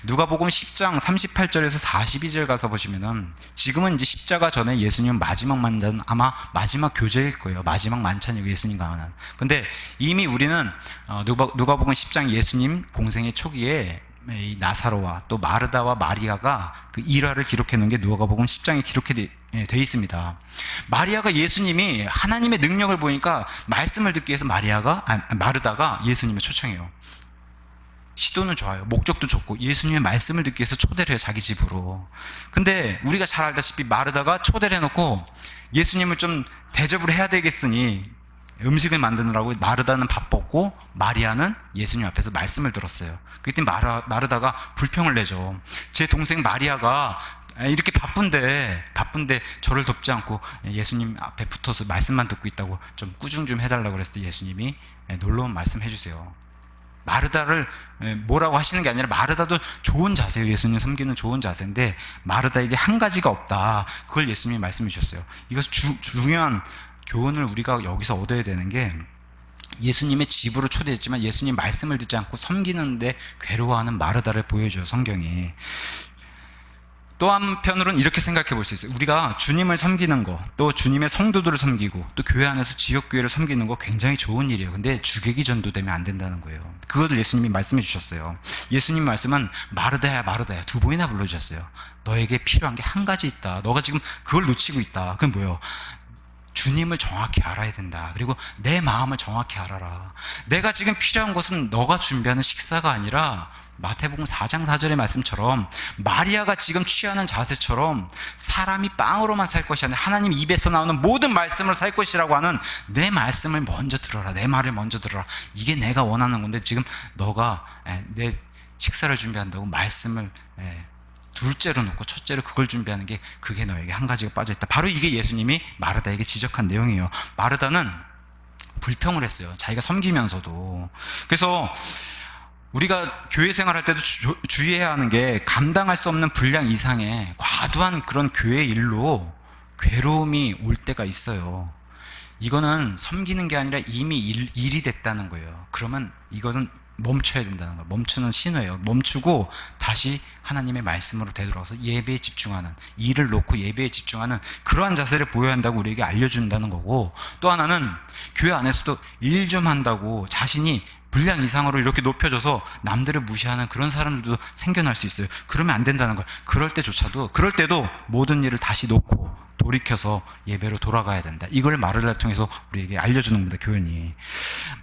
누가복음 10장 38절에서 42절 가서 보시면은, 지금은 이제 십자가 전에 예수님 마지막 만찬은 아마 마지막 교제일 거예요. 마지막 만찬이고 예수님과 만난. 근데 이미 우리는 누가복음 10장 예수님 공생의 초기에 이 나사로와 또 마르다와 마리아가 그 일화를 기록해 놓은 게 누가복음 10장에 기록해 돼 있습니다. 마리아가 예수님이 하나님의 능력을 보니까 말씀을 듣기 위해서 마르다가 예수님을 초청해요. 시도는 좋아요. 목적도 좋고 예수님의 말씀을 듣기 위해서 초대를 해요, 자기 집으로. 근데 우리가 잘 알다시피 마르다가 초대를 해놓고 예수님을 좀 대접을 해야 되겠으니 음식을 만드느라고 마르다는 바빴고 마리아는 예수님 앞에서 말씀을 들었어요. 그때 마르다가 불평을 내죠. 제 동생 마리아가 이렇게 바쁜데 저를 돕지 않고 예수님 앞에 붙어서 말씀만 듣고 있다고 좀 꾸중 좀 해달라고 그랬을 때 예수님이 놀라운 말씀 해주세요. 마르다를 뭐라고 하시는 게 아니라 마르다도 좋은 자세예요. 예수님 섬기는 좋은 자세인데 마르다에게 한 가지가 없다. 그걸 예수님이 말씀해 주셨어요. 이것은 중요한 교훈을 우리가 여기서 얻어야 되는 게, 예수님의 집으로 초대했지만 예수님 말씀을 듣지 않고 섬기는데 괴로워하는 마르다를 보여줘요, 성경이. 또 한편으로는 이렇게 생각해 볼 수 있어요. 우리가 주님을 섬기는 거, 또 주님의 성도들을 섬기고, 또 교회 안에서 지역교회를 섬기는 거 굉장히 좋은 일이에요. 근데 주객이 전도되면 안 된다는 거예요. 그것을 예수님이 말씀해 주셨어요. 예수님 말씀은 마르다야 마르다야 두 번이나 불러주셨어요. 너에게 필요한 게 한 가지 있다. 너가 지금 그걸 놓치고 있다. 그건 뭐예요? 주님을 정확히 알아야 된다. 그리고 내 마음을 정확히 알아라. 내가 지금 필요한 것은 너가 준비하는 식사가 아니라 마태복음 4장 4절의 말씀처럼 마리아가 지금 취하는 자세처럼 사람이 빵으로만 살 것이 아니라 하나님 입에서 나오는 모든 말씀을 살 것이라고 하는 내 말씀을 먼저 들어라. 내 말을 먼저 들어라. 이게 내가 원하는 건데 지금 너가 내 식사를 준비한다고 말씀을 둘째로 놓고 첫째로 그걸 준비하는 게 그게 너에게 한 가지가 빠져있다. 바로 이게 예수님이 마르다에게 지적한 내용이에요. 마르다는 불평을 했어요. 자기가 섬기면서도. 그래서 우리가 교회 생활할 때도 주의해야 하는 게 감당할 수 없는 분량 이상의 과도한 그런 교회 일로 괴로움이 올 때가 있어요. 이거는 섬기는 게 아니라 이미 일이 됐다는 거예요. 그러면 이것은 멈춰야 된다는 거예요. 멈추는 신호예요. 멈추고 다시 하나님의 말씀으로 되돌아가서 예배에 집중하는, 일을 놓고 예배에 집중하는 그러한 자세를 보여야 한다고 우리에게 알려준다는 거고, 또 하나는 교회 안에서도 일 좀 한다고 자신이 분량 이상으로 이렇게 높여져서 남들을 무시하는 그런 사람들도 생겨날 수 있어요. 그러면 안 된다는 거예요. 그럴 때도 모든 일을 다시 놓고 돌이켜서 예배로 돌아가야 된다. 이걸 마르다를 통해서 우리에게 알려주는 겁니다. 교훈이.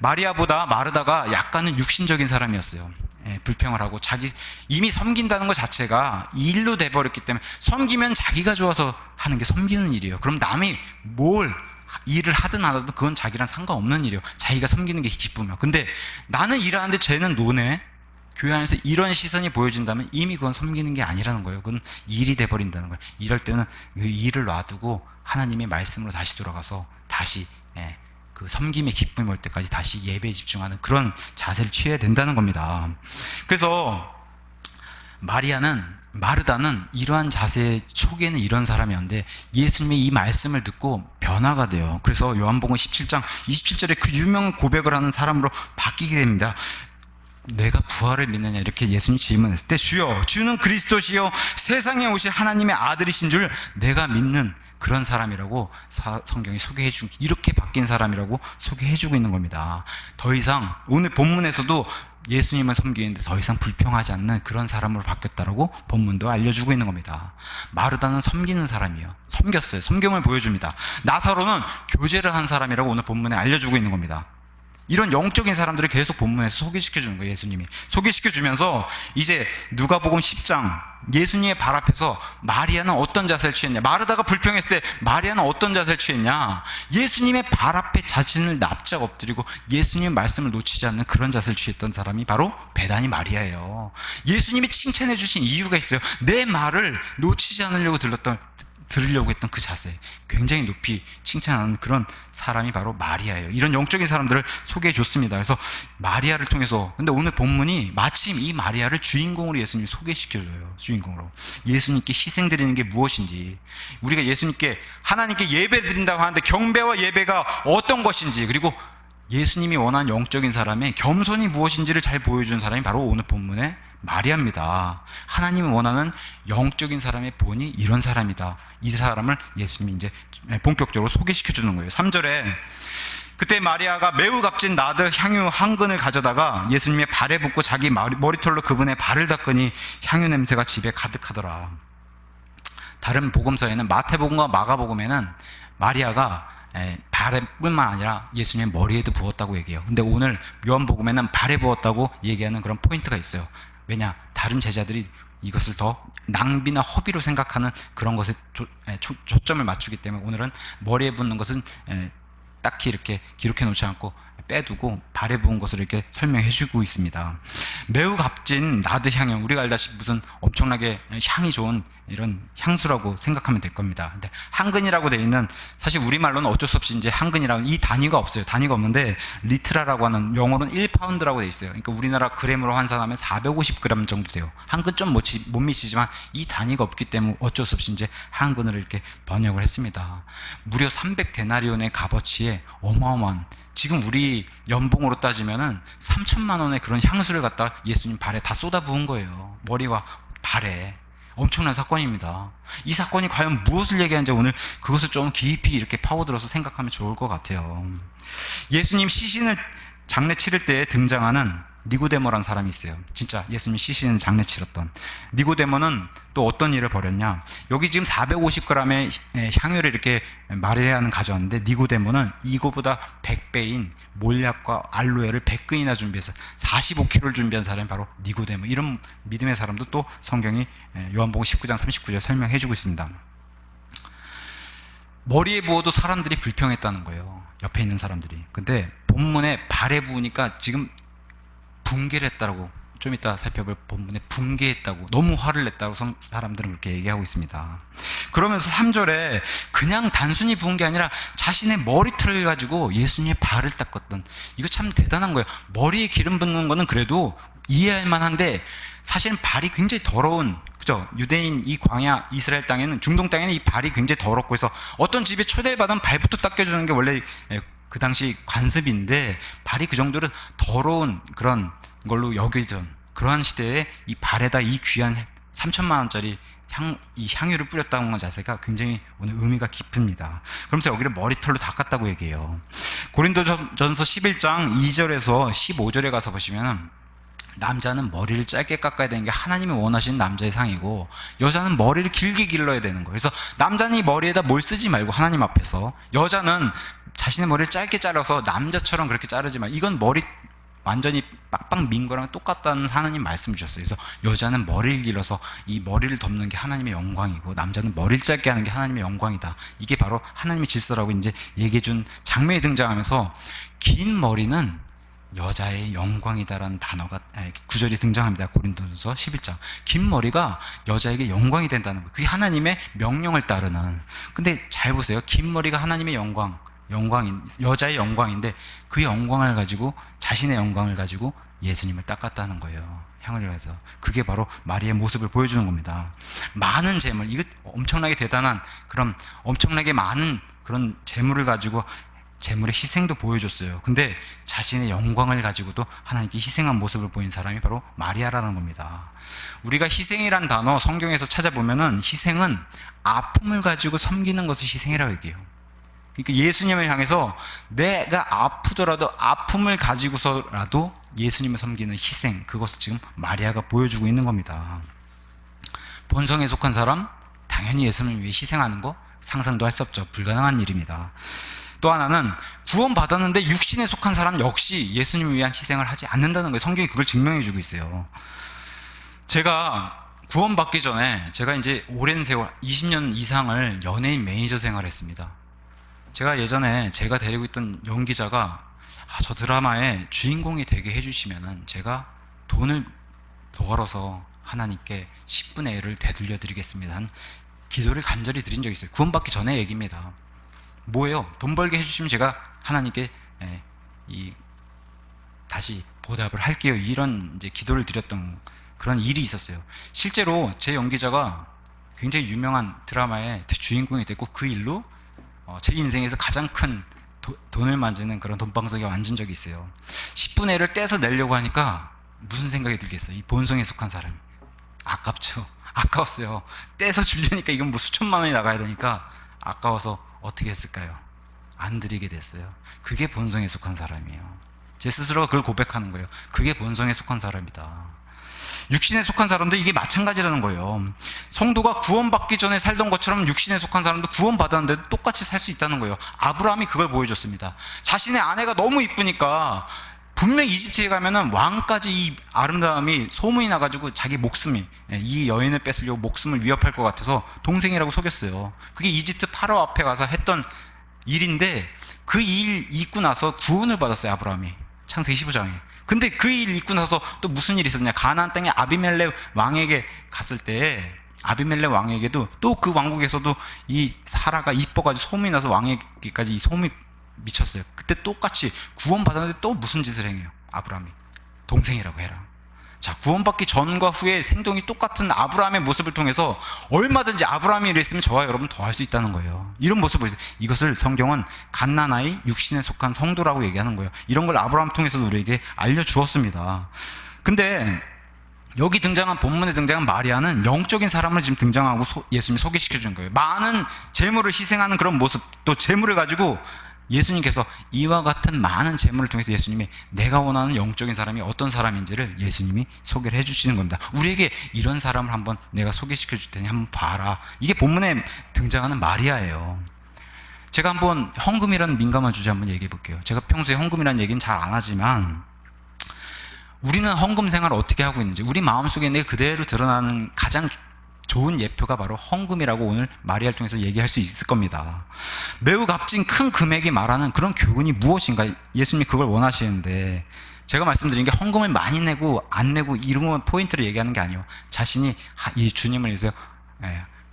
마리아보다 마르다가 약간은 육신적인 사람이었어요. 불평을 하고 이미 섬긴다는 것 자체가 일로 돼버렸기 때문에, 섬기면 자기가 좋아서 하는 게 섬기는 일이에요. 그럼 남이 뭘 일을 하든 안 하든 그건 자기랑 상관없는 일이에요. 자기가 섬기는 게 기쁨이야. 근데 나는 일하는데 쟤는 노네. 교회 안에서 이런 시선이 보여진다면 이미 그건 섬기는 게 아니라는 거예요. 그건 일이 돼버린다는 거예요. 이럴 때는 그 일을 놔두고 하나님의 말씀으로 다시 돌아가서 다시 그 섬김의 기쁨이 올 때까지 다시 예배에 집중하는 그런 자세를 취해야 된다는 겁니다. 그래서 마르다는 이러한 자세 초기에는 이런 사람이었는데 예수님의 이 말씀을 듣고 변화가 돼요. 그래서 요한복음 17장 27절에 그 유명한 고백을 하는 사람으로 바뀌게 됩니다. 내가 부활을 믿느냐 이렇게 예수님이 질문했을 때, 주여 주는 그리스도시요 세상에 오실 하나님의 아들이신 줄 내가 믿는 그런 사람이라고 성경이 소개해주고, 이렇게 바뀐 사람이라고 소개해주고 있는 겁니다. 더 이상 오늘 본문에서도 예수님을 섬기는데 더 이상 불평하지 않는 그런 사람으로 바뀌었다라고 본문도 알려주고 있는 겁니다. 마르다는 섬기는 사람이에요. 섬겼어요. 섬김을 보여줍니다. 나사로는 교제를 한 사람이라고 오늘 본문에 알려주고 있는 겁니다. 이런 영적인 사람들을 계속 본문에서 소개시켜주는 거예요. 예수님이 소개시켜주면서 이제 누가복음 10장 예수님의 발 앞에서 마리아는 어떤 자세를 취했냐, 마르다가 불평했을 때 마리아는 어떤 자세를 취했냐, 예수님의 발 앞에 자신을 납작 엎드리고 예수님의 말씀을 놓치지 않는 그런 자세를 취했던 사람이 바로 베다니 마리아예요. 예수님이 칭찬해 주신 이유가 있어요. 내 말을 놓치지 않으려고 들으려고 했던 그 자세, 굉장히 높이 칭찬하는 그런 사람이 바로 마리아예요. 이런 영적인 사람들을 소개해 줬습니다. 그래서 마리아를 통해서, 근데 오늘 본문이 마침 이 마리아를 주인공으로 예수님이 소개시켜줘요. 주인공으로 예수님께 희생 드리는 게 무엇인지, 우리가 예수님께 하나님께 예배 드린다고 하는데 경배와 예배가 어떤 것인지, 그리고 예수님이 원하는 영적인 사람의 겸손이 무엇인지를 잘 보여준 사람이 바로 오늘 본문의 마리아입니다. 하나님이 원하는 영적인 사람의 본이 이런 사람이다. 이 사람을 예수님이 이제 본격적으로 소개시켜 주는 거예요. 3절에 그때 마리아가 매우 값진 나드 향유 한 근을 가져다가 예수님의 발에 붓고 자기 머리털로 그분의 발을 닦으니 향유 냄새가 집에 가득하더라. 다른 복음서에는, 마태복음과 마가복음에는 마리아가 발에뿐만 아니라 예수님의 머리에도 부었다고 얘기해요. 근데 오늘 요한복음에는 발에 부었다고 얘기하는 그런 포인트가 있어요. 왜냐? 다른 제자들이 이것을 더 낭비나 허비로 생각하는 그런 것에 초점을 맞추기 때문에 오늘은 머리에 붓는 것은 딱히 이렇게 기록해 놓지 않고 빼두고 발에 부은 것을 이렇게 설명해 주고 있습니다. 매우 값진 나드 향유, 우리가 알다시피 무슨 엄청나게 향이 좋은 이런 향수라고 생각하면 될 겁니다. 근데 한근이라고 되어 있는, 사실 우리말로는 어쩔 수 없이 이제 한근이라고 이 단위가 없어요. 단위가 없는데 리트라라고 하는, 영어로는 1파운드라고 되어 있어요. 그러니까 우리나라 그램으로 환산하면 450g 정도 돼요. 한근 좀 못 미치지만 이 단위가 없기 때문에 어쩔 수 없이 이제 한근을 이렇게 번역을 했습니다. 무려 300데나리온의 값어치에 어마어마한, 지금 우리 연봉으로 따지면은 3천만 원의 그런 향수를 갖다 예수님 발에 다 쏟아 부은 거예요. 머리와 발에. 엄청난 사건입니다. 이 사건이 과연 무엇을 얘기하는지 오늘 그것을 좀 깊이 이렇게 파고들어서 생각하면 좋을 것 같아요. 예수님 시신을 장례 치를 때 등장하는 니고데모란 사람이 있어요. 진짜 예수님 시신 장례 치렀던 니고데모는 또 어떤 일을 벌였냐. 여기 지금 450g의 향유를 이렇게 마리아는 가져왔는데 니고데모는 이거보다 100배인 몰약과 알로에를 100근이나 준비해서 45kg를 준비한 사람이 바로 니고데모. 이런 믿음의 사람도 또 성경이 요한복음 19장 39절 설명해 주고 있습니다. 머리에 부어도 사람들이 불평했다는 거예요. 옆에 있는 사람들이. 근데 본문에 발에 부으니까 지금 붕괴를 했다고, 좀 이따 살펴볼 본문에 붕괴했다고, 너무 화를 냈다고 사람들은 그렇게 얘기하고 있습니다. 그러면서 3절에 그냥 단순히 부은 게 아니라 자신의 머리털을 가지고 예수님의 발을 닦았던, 이거 참 대단한 거예요. 머리에 기름 붓는 거는 그래도 이해할 만한데 사실은 발이 굉장히 더러운, 그죠? 유대인 이 광야 이스라엘 땅에는, 중동 땅에는 이 발이 굉장히 더럽고 해서 어떤 집에 초대받으면 발부터 닦여주는 게 원래 그 당시 관습인데, 발이 그 정도로 더러운 그런 걸로 여겨지던 그러한 시대에 이 발에다 이 귀한 3천만 원짜리 이 향유를 뿌렸다는 것 자체가 굉장히 오늘 의미가 깊습니다. 그러면서 여기를 머리털로 닦았다고 얘기해요. 고린도전서 11장 2절에서 15절에 가서 보시면 남자는 머리를 짧게 깎아야 되는 게 하나님이 원하시는 남자의 상이고, 여자는 머리를 길게 길러야 되는 거예요. 그래서 남자는 이 머리에다 뭘 쓰지 말고 하나님 앞에서, 여자는 자신의 머리를 짧게 잘라서 남자처럼 그렇게 자르지 말고, 이건 머리 완전히 빡빡 민 거랑 똑같다는 하나님 말씀 주셨어요. 그래서 여자는 머리를 길러서 이 머리를 덮는 게 하나님의 영광이고, 남자는 머리를 짧게 하는 게 하나님의 영광이다. 이게 바로 하나님의 질서라고 이제 얘기해 준 장면이 등장하면서, 긴 머리는 여자의 영광이다라는 단어가, 구절이 등장합니다. 고린도전서 11장. 긴 머리가 여자에게 영광이 된다는 거예요. 그게 하나님의 명령을 따르는. 근데 잘 보세요. 긴 머리가 하나님의 여자의 영광인데, 그 영광을 가지고, 자신의 영광을 가지고 예수님을 닦았다는 거예요. 향을 해서. 그게 바로 마리아의 모습을 보여주는 겁니다. 많은 재물, 이거 엄청나게 대단한, 그런 엄청나게 많은 그런 재물을 가지고 재물의 희생도 보여줬어요. 근데 자신의 영광을 가지고도 하나님께 희생한 모습을 보인 사람이 바로 마리아라는 겁니다. 우리가 희생이란 단어 성경에서 찾아보면은, 희생은 아픔을 가지고 섬기는 것을 희생이라고 얘기해요. 그러니까 예수님을 향해서 내가 아프더라도 아픔을 가지고서라도 예수님을 섬기는 희생, 그것을 지금 마리아가 보여주고 있는 겁니다. 본성에 속한 사람, 당연히 예수님을 위해 희생하는 거 상상도 할 수 없죠. 불가능한 일입니다. 또 하나는 구원받았는데 육신에 속한 사람 역시 예수님을 위한 희생을 하지 않는다는 거예요. 성경이 그걸 증명해 주고 있어요. 제가 구원받기 전에 제가 이제 오랜 세월, 20년 이상을 연예인 매니저 생활을 했습니다. 제가 예전에 제가 데리고 있던 연기자가 저 드라마의 주인공이 되게 해주시면은 제가 돈을 벌어서 하나님께 10분의 1을 되돌려 드리겠습니다 한 기도를 간절히 드린 적이 있어요. 구원받기 전의 얘기입니다. 뭐예요? 돈 벌게 해주시면 제가 하나님께 다시 보답을 할게요. 이런 이제 기도를 드렸던 그런 일이 있었어요. 실제로 제 연기자가 굉장히 유명한 드라마의 주인공이 됐고, 그 일로 제 인생에서 가장 큰 돈을 만지는 그런 돈방석에 앉은 적이 있어요. 10분의 1을 떼서 내려고 하니까 무슨 생각이 들겠어요? 이 본성에 속한 사람이. 아깝죠. 아까웠어요. 떼서 주려니까 이건 뭐 수천만 원이 나가야 되니까 아까워서 어떻게 했을까요? 안 드리게 됐어요. 그게 본성에 속한 사람이에요. 제 스스로가 그걸 고백하는 거예요. 그게 본성에 속한 사람이다. 육신에 속한 사람도 이게 마찬가지라는 거예요. 성도가 구원받기 전에 살던 것처럼 육신에 속한 사람도 구원받았는데도 똑같이 살 수 있다는 거예요. 아브라함이 그걸 보여줬습니다. 자신의 아내가 너무 이쁘니까 분명 이집트에 가면은 왕까지 이 아름다움이 소문이 나가지고 자기 목숨이, 이 여인을 뺏으려고 목숨을 위협할 것 같아서 동생이라고 속였어요. 그게 이집트 파라오 앞에 가서 했던 일인데, 그 일 있고 나서 구원을 받았어요. 아브라함이 창세기 15장에. 근데 그 일 있고 나서 또 무슨 일이 있었냐, 가나안 땅에 아비멜렉 왕에게 갔을 때 아비멜렉 왕에게도 또 그 왕국에서도 이 사라가 이뻐가지고 소문이 나서 왕에게까지 이 소문이 미쳤어요. 그때 똑같이 구원받았는데 또 무슨 짓을 행해요? 아브라함이 동생이라고 해라. 자, 구원받기 전과 후의 행동이 똑같은 아브라함의 모습을 통해서 얼마든지 아브라함이 이랬으면 저와 여러분 더 할 수 있다는 거예요. 이런 모습을 보세요. 이것을 성경은 갓난아이, 육신에 속한 성도라고 얘기하는 거예요. 이런 걸 아브라함 통해서 우리에게 알려주었습니다. 근데 여기 등장한 본문에 등장한 마리아는 영적인 사람을 지금 등장하고 예수님이 소개시켜 준 거예요. 많은 재물을 희생하는 그런 모습, 또 재물을 가지고 예수님께서 이와 같은 많은 재물을 통해서 예수님이 내가 원하는 영적인 사람이 어떤 사람인지를 예수님이 소개를 해주시는 겁니다. 우리에게 이런 사람을 한번 내가 소개시켜 줄 테니 한번 봐라. 이게 본문에 등장하는 마리아예요. 제가 한번 헌금이라는 민감한 주제 한번 얘기해 볼게요. 제가 평소에 헌금이라는 얘기는 잘 안 하지만 우리는 헌금 생활을 어떻게 하고 있는지, 우리 마음속에 내 그대로 드러나는 가장 좋은 예표가 바로 헌금이라고 오늘 마리아를 통해서 얘기할 수 있을 겁니다. 매우 값진 큰 금액이 말하는 그런 교훈이 무엇인가, 예수님이 그걸 원하시는데, 제가 말씀드린 게 헌금을 많이 내고 안 내고 이런 건 포인트를 얘기하는 게 아니에요. 자신이 이 주님을 위해서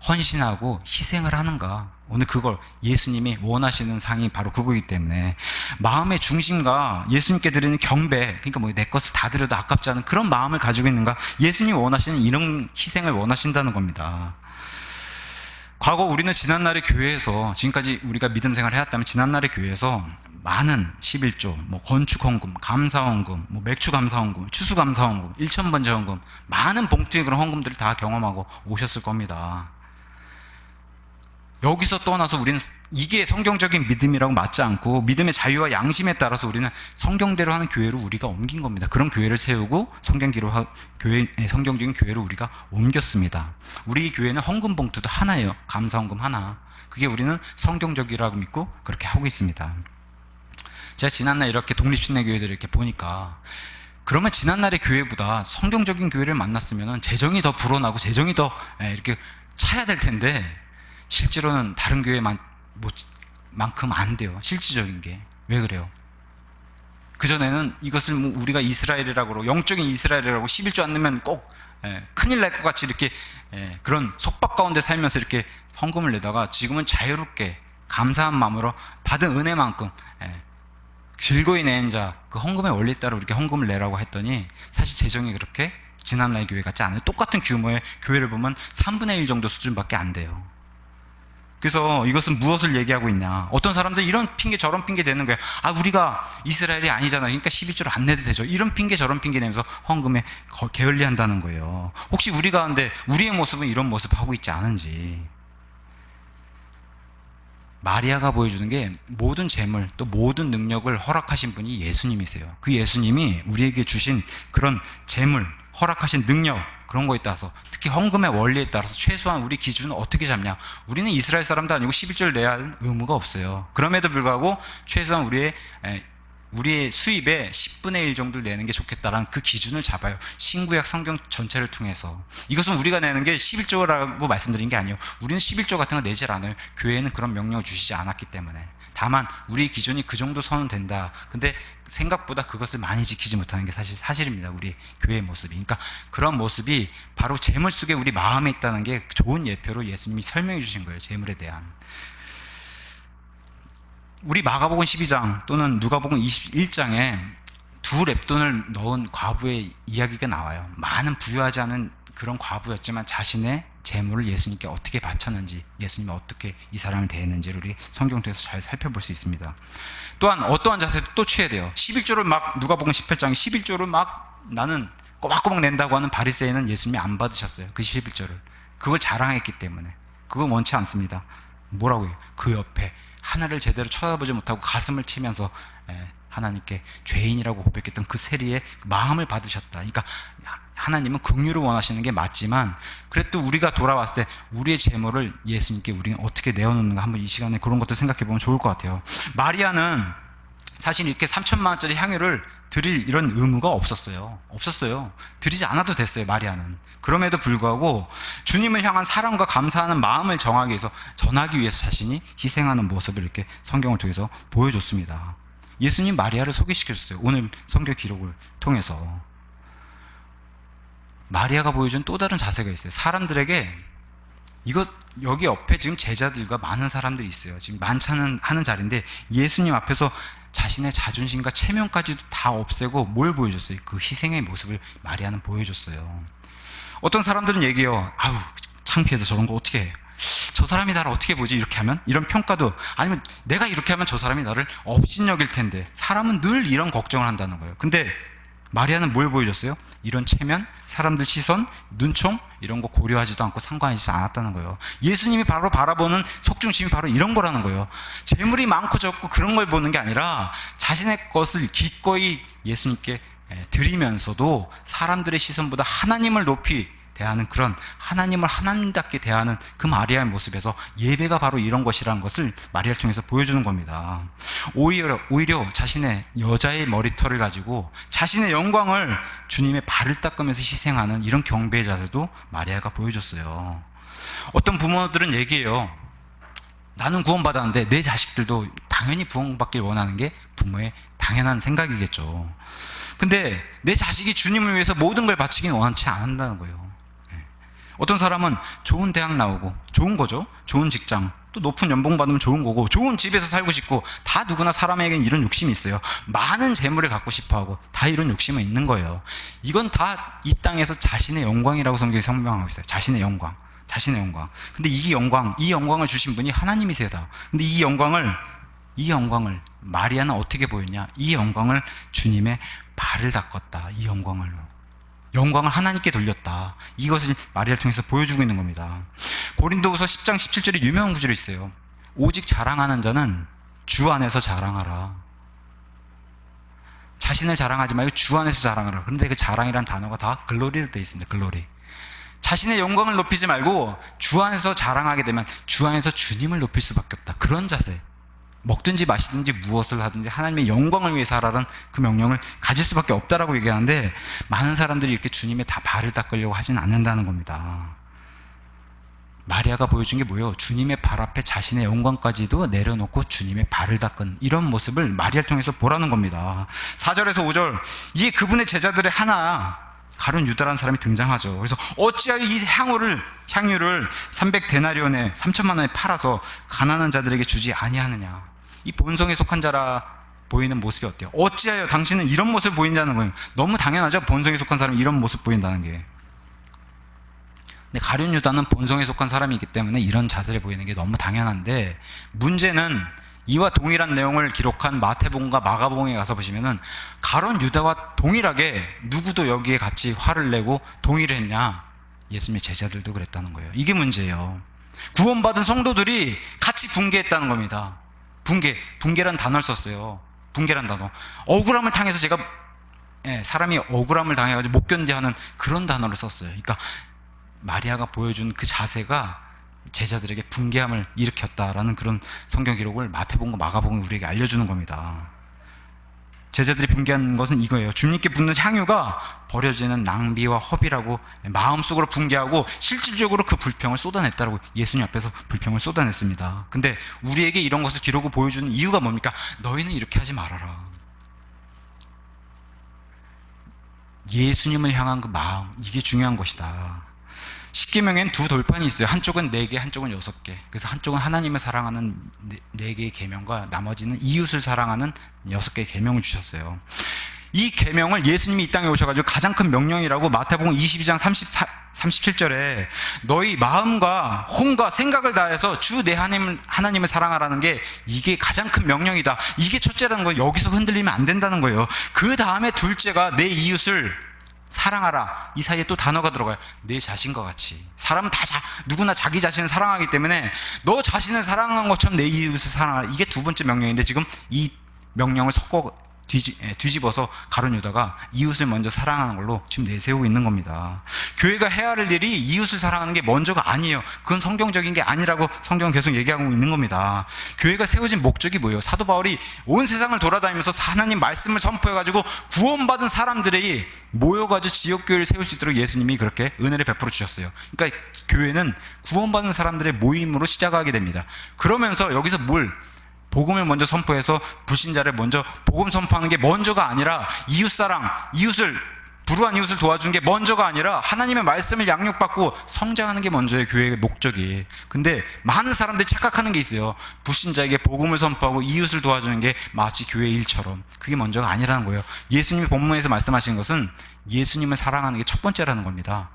헌신하고 희생을 하는가, 오늘 그걸 예수님이 원하시는 상이 바로 그거기 때문에 마음의 중심과 예수님께 드리는 경배, 그러니까 뭐 내 것을 다 드려도 아깝지 않은 그런 마음을 가지고 있는가, 예수님이 원하시는 이런 희생을 원하신다는 겁니다. 과거 우리는 지난날의 교회에서, 지금까지 우리가 믿음 생활을 해왔다면 지난날의 교회에서 많은 11조, 뭐 건축헌금, 감사헌금, 뭐 맥주감사헌금, 추수감사헌금, 1000번제헌금, 많은 봉투의 그런 헌금들을 다 경험하고 오셨을 겁니다. 여기서 떠나서 우리는 이게 성경적인 믿음이라고 맞지 않고 믿음의 자유와 양심에 따라서 우리는 성경대로 하는 교회로 우리가 옮긴 겁니다. 그런 교회를 세우고 성경적인 교회로 우리가 옮겼습니다. 우리 교회는 헌금 봉투도 하나예요. 감사헌금 하나. 그게 우리는 성경적이라고 믿고 그렇게 하고 있습니다. 제가 지난날 이렇게 독립신뢰교회들을 이렇게 보니까, 그러면 지난날의 교회보다 성경적인 교회를 만났으면 재정이 더 불어나고 재정이 더 이렇게 차야 될 텐데, 실제로는 다른 교회만큼 안 돼요. 실질적인 게. 왜 그래요? 그전에는 이것을 뭐 우리가 이스라엘이라고 그러고, 영적인 이스라엘이라고 11조 안 넣으면 꼭 큰일 날 것 같이 이렇게 그런 속박 가운데 살면서 이렇게 헌금을 내다가, 지금은 자유롭게 감사한 마음으로 받은 은혜만큼 즐거이 내는 자, 그 헌금의 원리에 따라 이렇게 헌금을 내라고 했더니, 사실 재정이 그렇게 지난날 교회 같지 않아요. 똑같은 규모의 교회를 보면 3분의 1 정도 수준밖에 안 돼요. 그래서 이것은 무엇을 얘기하고 있냐, 어떤 사람들 이런 핑계 저런 핑계 대는 거예요. 아, 우리가 이스라엘이 아니잖아, 그러니까 12조를 안 내도 되죠. 이런 핑계 저런 핑계 내면서 헌금에 게을리한다는 거예요. 혹시 우리 가운데 우리의 모습은 이런 모습 하고 있지 않은지. 마리아가 보여주는 게 모든 재물 또 모든 능력을 허락하신 분이 예수님이세요. 그 예수님이 우리에게 주신 그런 재물, 허락하신 능력, 그런 거에 따라서, 특히 헌금의 원리에 따라서 최소한 우리 기준은 어떻게 잡냐. 우리는 이스라엘 사람도 아니고 11조를 내야 하는 의무가 없어요. 그럼에도 불구하고 최소한 우리의 수입의 10분의 1 정도를 내는 게 좋겠다라는 그 기준을 잡아요. 신구약 성경 전체를 통해서. 이것은 우리가 내는 게 11조라고 말씀드린 게 아니에요. 우리는 11조 같은 거 내질 않아요. 교회는 그런 명령을 주시지 않았기 때문에. 다만 우리의 기준이 그 정도 선은 된다. 근데 생각보다 그것을 많이 지키지 못하는 게 사실입니다. 우리 교회의 모습이. 그러니까 그런 모습이 바로 재물 속에 우리 마음에 있다는 게 좋은 예표로 예수님이 설명해 주신 거예요. 재물에 대한. 우리 마가복음 12장 또는 누가복음 21장에 두 렙돈을 넣은 과부의 이야기가 나와요. 많은 부유하지 않은 그런 과부였지만 자신의 재물을 예수님께 어떻게 바쳤는지, 예수님이 어떻게 이 사람을 대했는지를 우리 성경 통해서 잘 살펴볼 수 있습니다. 또한 어떠한 자세도 또 취해야 돼요. 11조를 막, 누가복음 18장에 11조를 막 나는 꼬박꼬박 낸다고 하는 바리새인은 예수님이 안 받으셨어요. 그 11조를. 그걸 자랑했기 때문에. 그건 원치 않습니다. 뭐라고 해요? 그 옆에 하늘을 제대로 쳐다보지 못하고 가슴을 치면서 하나님께 죄인이라고 고백했던 그 세리의 마음을 받으셨다. 그러니까 하나님은 긍휼을 원하시는 게 맞지만, 그래도 우리가 돌아왔을 때 우리의 재물을 예수님께 우리는 어떻게 내어놓는가, 한번 이 시간에 그런 것도 생각해 보면 좋을 것 같아요. 마리아는 사실 이렇게 3천만 원짜리 향유를 드릴 이런 의무가 없었어요. 드리지 않아도 됐어요, 마리아는. 그럼에도 불구하고 주님을 향한 사랑과 감사하는 마음을 전하기 위해서 자신이 희생하는 모습을 이렇게 성경을 통해서 보여줬습니다. 예수님 마리아를 소개시켜줬어요. 오늘 성경 기록을 통해서. 마리아가 보여준 또 다른 자세가 있어요. 사람들에게, 여기 옆에 지금 제자들과 많은 사람들이 있어요. 지금 만찬은 하는 자리인데 예수님 앞에서 자신의 자존심과 체면까지도 다 없애고 뭘 보여줬어요? 그 희생의 모습을 마리아는 보여줬어요. 어떤 사람들은 얘기해요. 아우, 창피해서 저런 거 어떻게 해? 저 사람이 나를 어떻게 보지? 이렇게 하면? 이런 평가도, 아니면 내가 이렇게 하면 저 사람이 나를 업신여길 텐데. 사람은 늘 이런 걱정을 한다는 거예요. 근데 마리아는 뭘 보여줬어요? 이런 체면, 사람들 시선, 눈총 이런 거 고려하지도 않고 상관하지 않았다는 거예요. 예수님이 바로 바라보는 속중심이 바로 이런 거라는 거예요. 재물이 많고 적고 그런 걸 보는 게 아니라 자신의 것을 기꺼이 예수님께 드리면서도 사람들의 시선보다 하나님을 높이 대하는, 그런 하나님을 하나님답게 대하는 그 마리아의 모습에서 예배가 바로 이런 것이라는 것을 마리아를 통해서 보여주는 겁니다. 오히려 자신의 여자의 머리털을 가지고 자신의 영광을 주님의 발을 닦으면서 희생하는 이런 경배의 자세도 마리아가 보여줬어요. 어떤 부모들은 얘기해요. 나는 구원받았는데 내 자식들도 당연히 구원받길 원하는 게 부모의 당연한 생각이겠죠. 근데 내 자식이 주님을 위해서 모든 걸 바치기는 원치 않는다는 거예요. 어떤 사람은 좋은 대학 나오고, 좋은 거죠. 좋은 직장, 또 높은 연봉 받으면 좋은 거고, 좋은 집에서 살고 싶고, 다 누구나 사람에게는 이런 욕심이 있어요. 많은 재물을 갖고 싶어 하고, 다 이런 욕심은 있는 거예요. 이건 다 이 땅에서 자신의 영광이라고 성경이 설명하고 있어요. 자신의 영광. 근데 이 영광을 주신 분이 하나님이세요. 근데 이 영광을 마리아는 어떻게 보였냐? 이 영광을 주님의 발을 닦았다. 이 영광을 하나님께 돌렸다. 이것을 마리아를 통해서 보여주고 있는 겁니다. 고린도후서 10장 17절에 유명한 구절이 있어요. 오직 자랑하는 자는 주 안에서 자랑하라. 자신을 자랑하지 말고 주 안에서 자랑하라. 그런데 그 자랑이란 단어가 다 글로리로 되어 있습니다. 글로리. 자신의 영광을 높이지 말고 주 안에서 자랑하게 되면 주 안에서 주님을 높일 수밖에 없다. 그런 자세. 먹든지 마시든지 무엇을 하든지 하나님의 영광을 위해서 하라는 그 명령을 가질 수밖에 없다라고 얘기하는데, 많은 사람들이 이렇게 주님의 다 발을 닦으려고 하지는 않는다는 겁니다. 마리아가 보여준 게 뭐예요? 주님의 발 앞에 자신의 영광까지도 내려놓고 주님의 발을 닦은 이런 모습을 마리아를 통해서 보라는 겁니다. 4절에서 5절, 이에 그분의 제자들의 하나 가룟 유다라는 사람이 등장하죠. 그래서 어찌하여 이 향유를 300데나리온에 3천만 원에 팔아서 가난한 자들에게 주지 아니하느냐. 이 본성에 속한 자라 보이는 모습이 어때요? 어찌하여 당신은 이런 모습을 보인다는 거예요. 너무 당연하죠. 본성에 속한 사람이 이런 모습 보인다는 게. 근데 가룟 유다는 본성에 속한 사람이기 때문에 이런 자세를 보이는 게 너무 당연한데, 문제는 이와 동일한 내용을 기록한 마태복음과 마가복음에 가서 보시면은 가룟 유다와 동일하게 누구도 여기에 같이 화를 내고 동의를 했냐? 예수님의 제자들도 그랬다는 거예요. 이게 문제예요. 구원받은 성도들이 같이 붕괴했다는 겁니다. 붕괴란 단어를 썼어요. 붕괴란 단어. 억울함을 당해서 사람이 억울함을 당해가지고 못 견뎌하는 그런 단어를 썼어요. 그러니까 마리아가 보여준 그 자세가 제자들에게 붕괴함을 일으켰다라는 그런 성경 기록을 마태복음과 마가복음이 우리에게 알려주는 겁니다. 제자들이 붕괴한 것은 이거예요. 주님께 붓는 향유가 버려지는 낭비와 허비라고 마음속으로 붕괴하고 실질적으로 그 불평을 쏟아냈다라고 예수님 앞에서 불평을 쏟아냈습니다. 근데 우리에게 이런 것을 기록을 보여주는 이유가 뭡니까? 너희는 이렇게 하지 말아라. 예수님을 향한 그 마음, 이게 중요한 것이다. 십계명엔 두 돌판이 있어요. 한쪽은 4개, 한쪽은 6개. 그래서 한쪽은 하나님을 사랑하는 4개의 계명과 나머지는 이웃을 사랑하는 6개의 계명을 주셨어요. 이 계명을 예수님이 이 땅에 오셔가지고 가장 큰 명령이라고 마태복음 22장 37절에 너희 마음과 혼과 생각을 다해서 주 내 하나님을 사랑하라는 게 이게 가장 큰 명령이다. 이게 첫째라는 거예요. 여기서 흔들리면 안 된다는 거예요. 그 다음에 둘째가 내 이웃을 사랑하라. 이 사이에 또 단어가 들어가요. 내 자신과 같이. 사람은 다 누구나 자기 자신을 사랑하기 때문에 너 자신을 사랑하는 것처럼 내 이웃을 사랑하라. 이게 두 번째 명령인데 지금 이 명령을 뒤집어서 가룟 유다가 이웃을 먼저 사랑하는 걸로 지금 내세우고 있는 겁니다. 교회가 해야 할 일이 이웃을 사랑하는 게 먼저가 아니에요. 그건 성경적인 게 아니라고 성경은 계속 얘기하고 있는 겁니다. 교회가 세워진 목적이 뭐예요? 사도 바울이 온 세상을 돌아다니면서 하나님 말씀을 선포해가지고 구원받은 사람들이 모여가지고 지역교회를 세울 수 있도록 예수님이 그렇게 은혜를 베풀어 주셨어요. 그러니까 교회는 구원받은 사람들의 모임으로 시작하게 됩니다. 그러면서 여기서 복음을 먼저 선포해서 불신자를 먼저 복음 선포하는 게 먼저가 아니라 이웃사랑, 불우한 이웃을 도와주는 게 먼저가 아니라 하나님의 말씀을 양육받고 성장하는 게 먼저의 교회의 목적이. 근데 많은 사람들이 착각하는 게 있어요. 불신자에게 복음을 선포하고 이웃을 도와주는 게 마치 교회의 일처럼. 그게 먼저가 아니라는 거예요. 예수님이 본문에서 말씀하신 것은 예수님을 사랑하는 게 첫 번째라는 겁니다.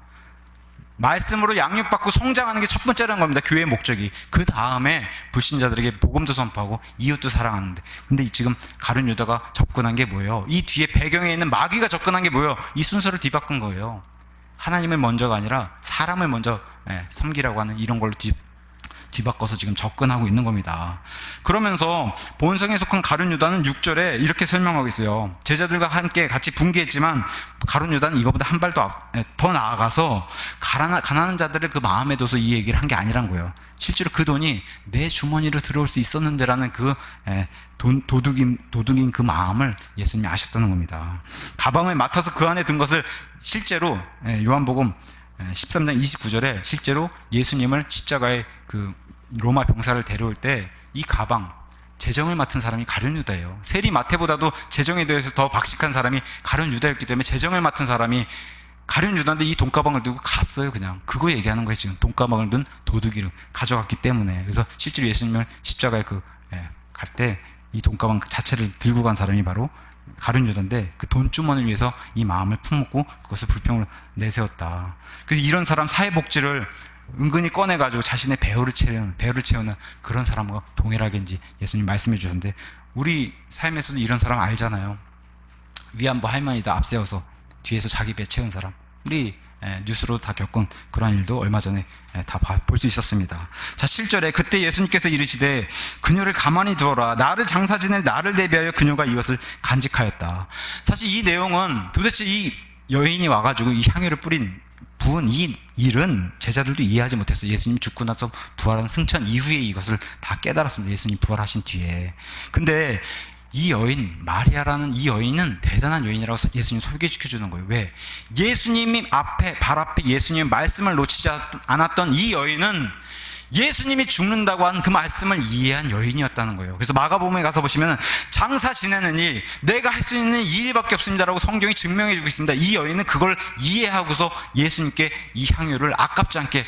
말씀으로 양육받고 성장하는 게 첫 번째라는 겁니다. 교회의 목적이. 그 다음에 불신자들에게 복음도 선포하고 이웃도 사랑하는데, 근데 지금 가룟 유다가 접근한 게 뭐예요? 이 뒤에 배경에 있는 마귀가 접근한 게 뭐예요? 이 순서를 뒤바꾼 거예요. 하나님을 먼저가 아니라 사람을 먼저 섬기라고 하는 이런 걸로 뒤바꿔서 지금 접근하고 있는 겁니다. 그러면서 본성에 속한 가룟 유다는 6절에 이렇게 설명하고 있어요. 제자들과 함께 같이 분개했지만 가룟 유다는 이거보다 한 발 더 나아가서 가난한 자들을 그 마음에 둬서 이 얘기를 한 게 아니란 거예요. 실제로 그 돈이 내 주머니로 들어올 수 있었는데라는 그 도둑인 그 마음을 예수님이 아셨다는 겁니다. 가방을 맡아서 그 안에 든 것을 실제로 요한복음 13장 29절에 실제로 예수님을 십자가에 그 로마 병사를 데려올 때 이 가방, 재정을 맡은 사람이 가룟 유다예요. 세리 마태보다도 재정에 대해서 더 박식한 사람이 가룟 유다였기 때문에 재정을 맡은 사람이 가룟 유다인데 이 돈가방을 들고 갔어요. 그냥 그거 얘기하는 거예요. 지금 돈가방을 든 도둑이를 가져갔기 때문에. 그래서 실제로 예수님을 십자가에 갈 때 이 돈가방 자체를 들고 간 사람이 바로 가룟 유다인데, 그 돈주머니를 위해서 이 마음을 품었고 그것을 불평으로 내세웠다. 그래서 이런 사람 사회복지를 은근히 꺼내가지고 자신의 배후를 채우는 그런 사람과 동일하게 이제 예수님 말씀해 주셨는데, 우리 삶에서도 이런 사람 알잖아요. 위안부 할머니도 앞세워서 뒤에서 자기 배 채운 사람, 우리 뉴스로 다 겪은 그런 일도 얼마 전에 다 볼 수 있었습니다. 자, 7절에 그때 예수님께서 이르시되 그녀를 가만히 두어라. 나를 장사 지낼 나를 대비하여 그녀가 이것을 간직하였다. 사실 이 내용은 도대체 이 여인이 와가지고 이 향유를 부은 이 일은 제자들도 이해하지 못했어요. 예수님 죽고 나서 부활한 승천 이후에 이것을 다 깨달았습니다. 예수님 부활하신 뒤에. 근데 이 여인, 마리아라는 이 여인은 대단한 여인이라고 예수님 소개시켜 주는 거예요. 왜? 예수님이 발 앞에 예수님의 말씀을 놓치지 않았던 이 여인은 예수님이 죽는다고 한 그 말씀을 이해한 여인이었다는 거예요. 그래서 마가복음에 가서 보시면 장사 지내는 일, 내가 할 수 있는 이 일밖에 없습니다라고 성경이 증명해 주고 있습니다. 이 여인은 그걸 이해하고서 예수님께 이 향유를 아깝지 않게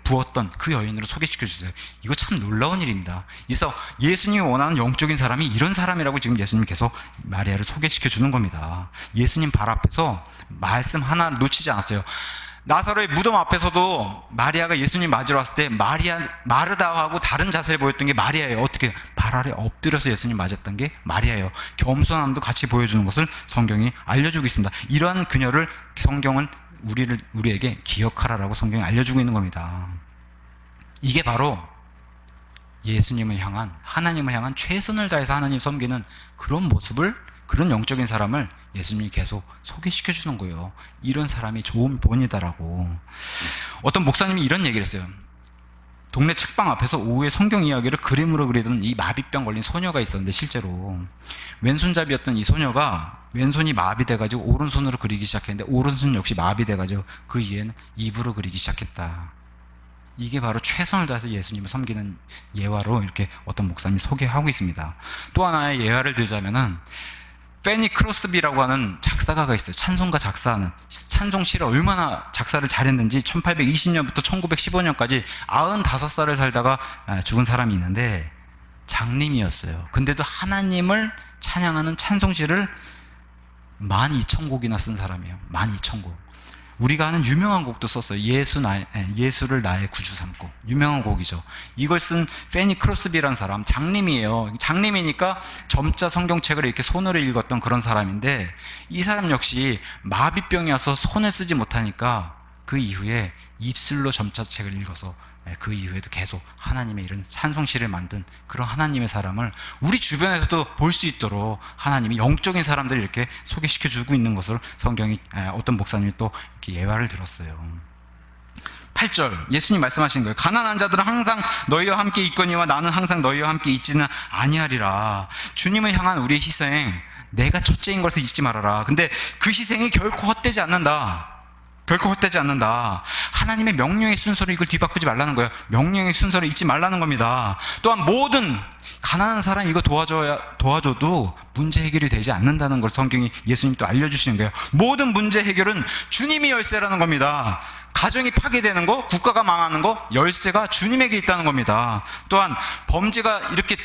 부었던 그 여인으로 소개시켜 주세요. 이거 참 놀라운 일입니다. 그래서 예수님이 원하는 영적인 사람이 이런 사람이라고 지금 예수님 계속 마리아를 소개시켜 주는 겁니다. 예수님 발 앞에서 말씀 하나 놓치지 않았어요. 나사로의 무덤 앞에서도 마리아가 예수님 맞으러 왔을 때 마르다하고 다른 자세를 보였던 게 마리아예요. 어떻게? 발 아래 엎드려서 예수님 맞았던 게 마리아예요. 겸손함도 같이 보여주는 것을 성경이 알려주고 있습니다. 이러한 그녀를 성경은 우리에게 기억하라라고 성경이 알려주고 있는 겁니다. 이게 바로 예수님을 향한, 하나님을 향한 최선을 다해서 하나님 섬기는 그런 모습을, 그런 영적인 사람을 예수님이 계속 소개시켜 주는 거예요. 이런 사람이 좋은 본이다라고. 어떤 목사님이 이런 얘기를 했어요. 동네 책방 앞에서 오후에 성경 이야기를 그림으로 그리던 이 마비병 걸린 소녀가 있었는데, 실제로 왼손잡이였던 이 소녀가 왼손이 마비돼가지고 오른손으로 그리기 시작했는데 오른손 역시 마비돼가지고 그 이후에는 입으로 그리기 시작했다. 이게 바로 최선을 다해서 예수님을 섬기는 예화로 이렇게 어떤 목사님이 소개하고 있습니다. 또 하나의 예화를 들자면은 페니 크로스비라고 하는 작사가가 있어요. 찬송가 작사하는, 찬송시를 얼마나 작사를 잘했는지 1820년부터 1915년까지 95살을 살다가 죽은 사람이 있는데 장님이었어요. 근데도 하나님을 찬양하는 찬송시를 12,000곡이나 쓴 사람이에요. 12,000곡. 우리가 아는 유명한 곡도 썼어요. 예수를 나의 구주 삼고. 유명한 곡이죠. 이걸 쓴 페니 크로스비라는 사람, 장님이에요. 장님이니까 점자 성경책을 이렇게 손으로 읽었던 그런 사람인데, 이 사람 역시 마비병이어서 손을 쓰지 못하니까 그 이후에 입술로 점자책을 읽어서 그 이후에도 계속 하나님의 이런 찬송시를 만든 그런 하나님의 사람을 우리 주변에서도 볼 수 있도록 하나님이 영적인 사람들을 이렇게 소개시켜 주고 있는 것을 성경이, 어떤 목사님이 또 이렇게 예화를 들었어요. 8절 예수님 말씀하신 거예요. 가난한 자들은 항상 너희와 함께 있거니와 나는 항상 너희와 함께 있지는 아니하리라. 주님을 향한 우리의 희생, 내가 첫째인 것을 잊지 말아라. 근데 그 희생이 결코 헛되지 않는다. 결코 헛되지 않는다. 하나님의 명령의 순서를 이걸 뒤바꾸지 말라는 거예요. 명령의 순서를 잊지 말라는 겁니다. 또한 모든 가난한 사람 이거 도와줘도 문제 해결이 되지 않는다는 걸 성경이, 예수님이 또 알려주시는 거예요. 모든 문제 해결은 주님이 열쇠라는 겁니다. 가정이 파괴되는 거, 국가가 망하는 거, 열쇠가 주님에게 있다는 겁니다. 또한 범죄가 이렇게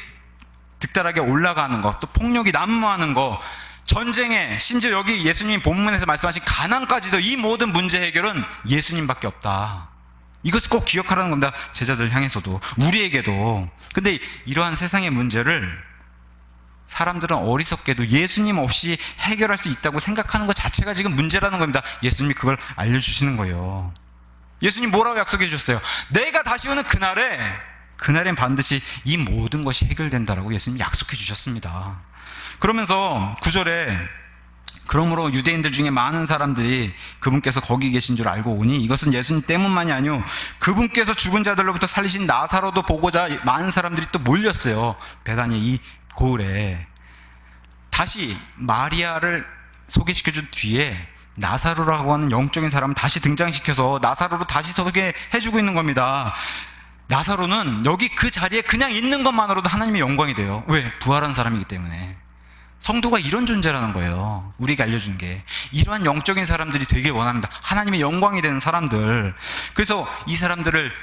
득달하게 올라가는 거, 또 폭력이 난무하는 거, 전쟁에, 심지어 여기 예수님이 본문에서 말씀하신 가난까지도 이 모든 문제 해결은 예수님밖에 없다. 이것을 꼭 기억하라는 겁니다. 제자들 향해서도, 우리에게도. 근데 이러한 세상의 문제를 사람들은 어리석게도 예수님 없이 해결할 수 있다고 생각하는 것 자체가 지금 문제라는 겁니다. 예수님이 그걸 알려주시는 거예요. 예수님 뭐라고 약속해 주셨어요? 내가 다시 오는 그날엔 반드시 이 모든 것이 해결된다라고 예수님이 약속해 주셨습니다. 그러면서 9절에 그러므로 유대인들 중에 많은 사람들이 그분께서 거기 계신 줄 알고 오니 이것은 예수님 때문만이 아니요 그분께서 죽은 자들로부터 살리신 나사로도 보고자 많은 사람들이 또 몰렸어요. 베다니 이 고을에. 다시 마리아를 소개시켜준 뒤에 나사로라고 하는 영적인 사람을 다시 등장시켜서 나사로로 다시 소개해주고 있는 겁니다. 나사로는 여기 그 자리에 그냥 있는 것만으로도 하나님의 영광이 돼요. 왜? 부활한 사람이기 때문에. 성도가 이런 존재라는 거예요. 우리에게 알려준 게. 이러한 영적인 사람들이 되길 원합니다. 하나님의 영광이 되는 사람들. 그래서 이 사람들을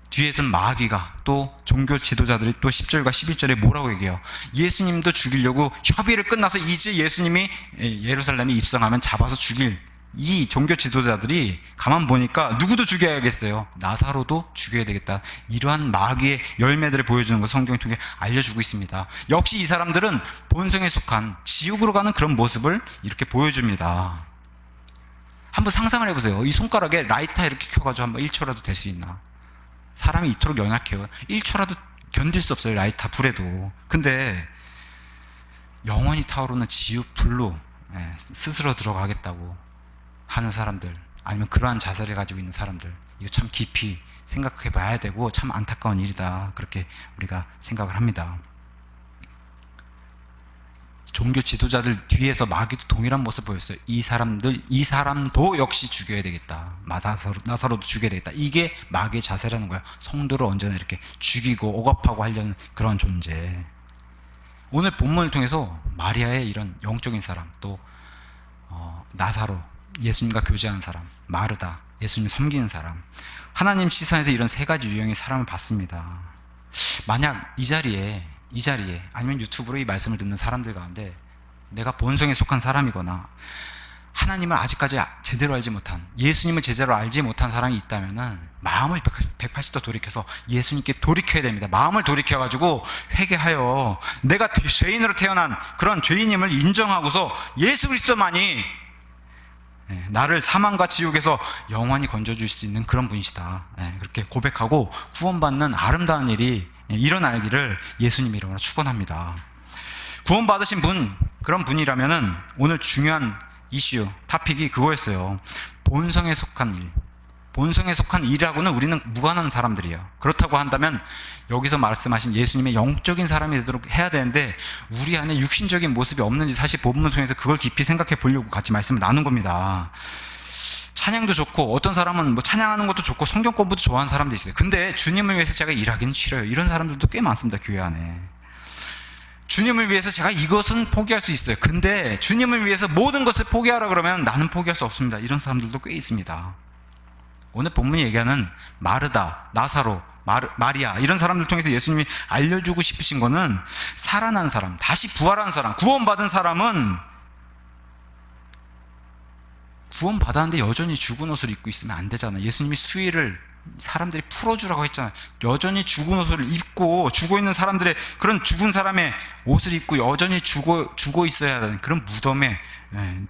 뒤에서는 마귀가, 또 종교 지도자들이 또 10절과 11절에 뭐라고 얘기해요? 예수님도 죽이려고 협의를 끝나서 이제 예수님이 예루살렘에 입성하면 잡아서 죽일, 이 종교 지도자들이 가만 보니까 누구도 죽여야겠어요. 나사로도 죽여야 되겠다. 이러한 마귀의 열매들을 보여주는 걸 성경을 통해 알려주고 있습니다. 역시 이 사람들은 본성에 속한 지옥으로 가는 그런 모습을 이렇게 보여줍니다. 한번 상상을 해보세요. 이 손가락에 라이터 이렇게 켜가지고 한번 1초라도 될 수 있나? 사람이 이토록 연약해요. 1초라도 견딜 수 없어요. 라이터 불에도. 근데 영원히 타오르는 지옥 불로 스스로 들어가겠다고 하는 사람들, 아니면 그러한 자세를 가지고 있는 사람들, 이거 참 깊이 생각해 봐야 되고 참 안타까운 일이다, 그렇게 우리가 생각을 합니다. 종교 지도자들 뒤에서 마귀도 동일한 모습을 보였어요. 이 사람도 역시 죽여야 되겠다. 나사로도 죽여야 되겠다. 이게 마귀의 자세라는 거야. 성도를 언제나 이렇게 죽이고 억압하고 하려는 그런 존재. 오늘 본문을 통해서 마리아의 이런 영적인 사람, 또 나사로, 예수님과 교제하는 사람, 마르다, 예수님 섬기는 사람, 하나님 시선에서 이런 세 가지 유형의 사람을 봤습니다. 만약 이 자리에 아니면 유튜브로 이 말씀을 듣는 사람들 가운데 내가 본성에 속한 사람이거나 하나님을 아직까지 제대로 알지 못한, 예수님을 제대로 알지 못한 사람이 있다면 마음을 180도 돌이켜서 예수님께 돌이켜야 됩니다. 마음을 돌이켜가지고 회개하여 내가 죄인으로 태어난 그런 죄인임을 인정하고서 예수 그리스도만이 나를 사망과 지옥에서 영원히 건져줄 수 있는 그런 분이시다, 그렇게 고백하고 구원받는 아름다운 일이 일어나기를 예수님 이름으로 축원합니다. 구원받으신 분, 그런 분이라면은 오늘 중요한 이슈, 토픽이 그거였어요. 본성에 속한 일. 본성에 속한 일하고는 우리는 무관한 사람들이에요. 그렇다고 한다면 여기서 말씀하신 예수님의 영적인 사람이 되도록 해야 되는데 우리 안에 육신적인 모습이 없는지 사실 본문 통해서 그걸 깊이 생각해 보려고 같이 말씀을 나눈 겁니다. 찬양도 좋고 어떤 사람은 뭐 찬양하는 것도 좋고 성경 공부도 좋아하는 사람도 있어요. 근데 주님을 위해서 제가 일하기는 싫어요. 이런 사람들도 꽤 많습니다. 교회 안에. 주님을 위해서 제가 이것은 포기할 수 있어요. 근데 주님을 위해서 모든 것을 포기하라 그러면 나는 포기할 수 없습니다. 이런 사람들도 꽤 있습니다. 오늘 본문이 얘기하는 마르다, 나사로, 마리아, 이런 사람들 통해서 예수님이 알려주고 싶으신 거는 살아난 사람, 다시 부활한 사람, 구원받은 사람은 구원받았는데 여전히 죽은 옷을 입고 있으면 안 되잖아요. 예수님이 수위를 사람들이 풀어주라고 했잖아요. 여전히 죽은 옷을 입고 죽어 있는 사람들의, 그런 죽은 사람의 옷을 입고 여전히 죽어 있어야 하는 그런 무덤에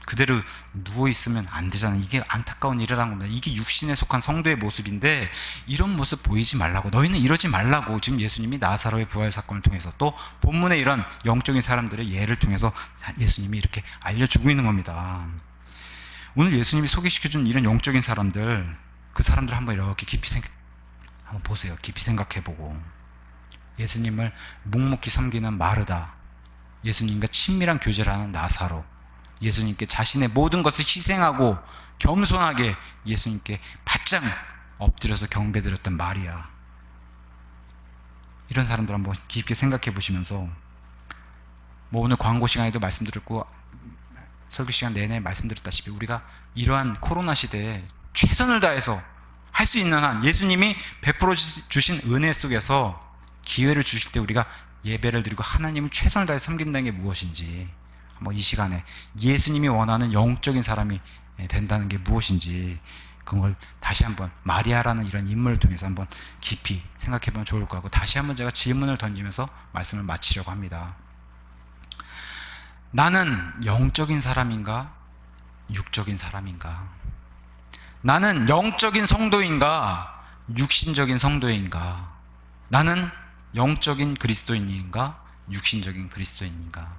그대로 누워 있으면 안 되잖아요. 이게 안타까운 일이라는 겁니다. 이게 육신에 속한 성도의 모습인데 이런 모습 보이지 말라고, 너희는 이러지 말라고 지금 예수님이 나사로의 부활 사건을 통해서 또 본문의 이런 영적인 사람들의 예를 통해서 예수님이 이렇게 알려주고 있는 겁니다. 오늘 예수님이 소개시켜준 이런 영적인 사람들, 그 사람들 한번 이렇게 깊이 한번 보세요. 깊이 생각해보고, 예수님을 묵묵히 섬기는 마르다, 예수님과 친밀한 교제를 하는 나사로, 예수님께 자신의 모든 것을 희생하고 겸손하게 예수님께 바짝 엎드려서 경배드렸던 마리아, 이런 사람들 한번 깊게 생각해 보시면서, 뭐 오늘 광고 시간에도 말씀드렸고 설교 시간 내내 말씀드렸다시피 우리가 이러한 코로나 시대에 최선을 다해서 할 수 있는 한 예수님이 베풀어 주신 은혜 속에서 기회를 주실 때 우리가 예배를 드리고 하나님을 최선을 다해 섬긴다는 게 무엇인지 한번 이 시간에 예수님이 원하는 영적인 사람이 된다는 게 무엇인지 그걸 다시 한번 마리아라는 이런 인물을 통해서 한번 깊이 생각해 보면 좋을 것 같고, 다시 한번 제가 질문을 던지면서 말씀을 마치려고 합니다. 나는 영적인 사람인가? 육적인 사람인가? 나는 영적인 성도인가? 육신적인 성도인가? 나는 영적인 그리스도인인가? 육신적인 그리스도인인가?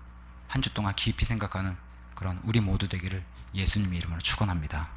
한 주 동안 깊이 생각하는 그런 우리 모두 되기를 예수님의 이름으로 축원합니다.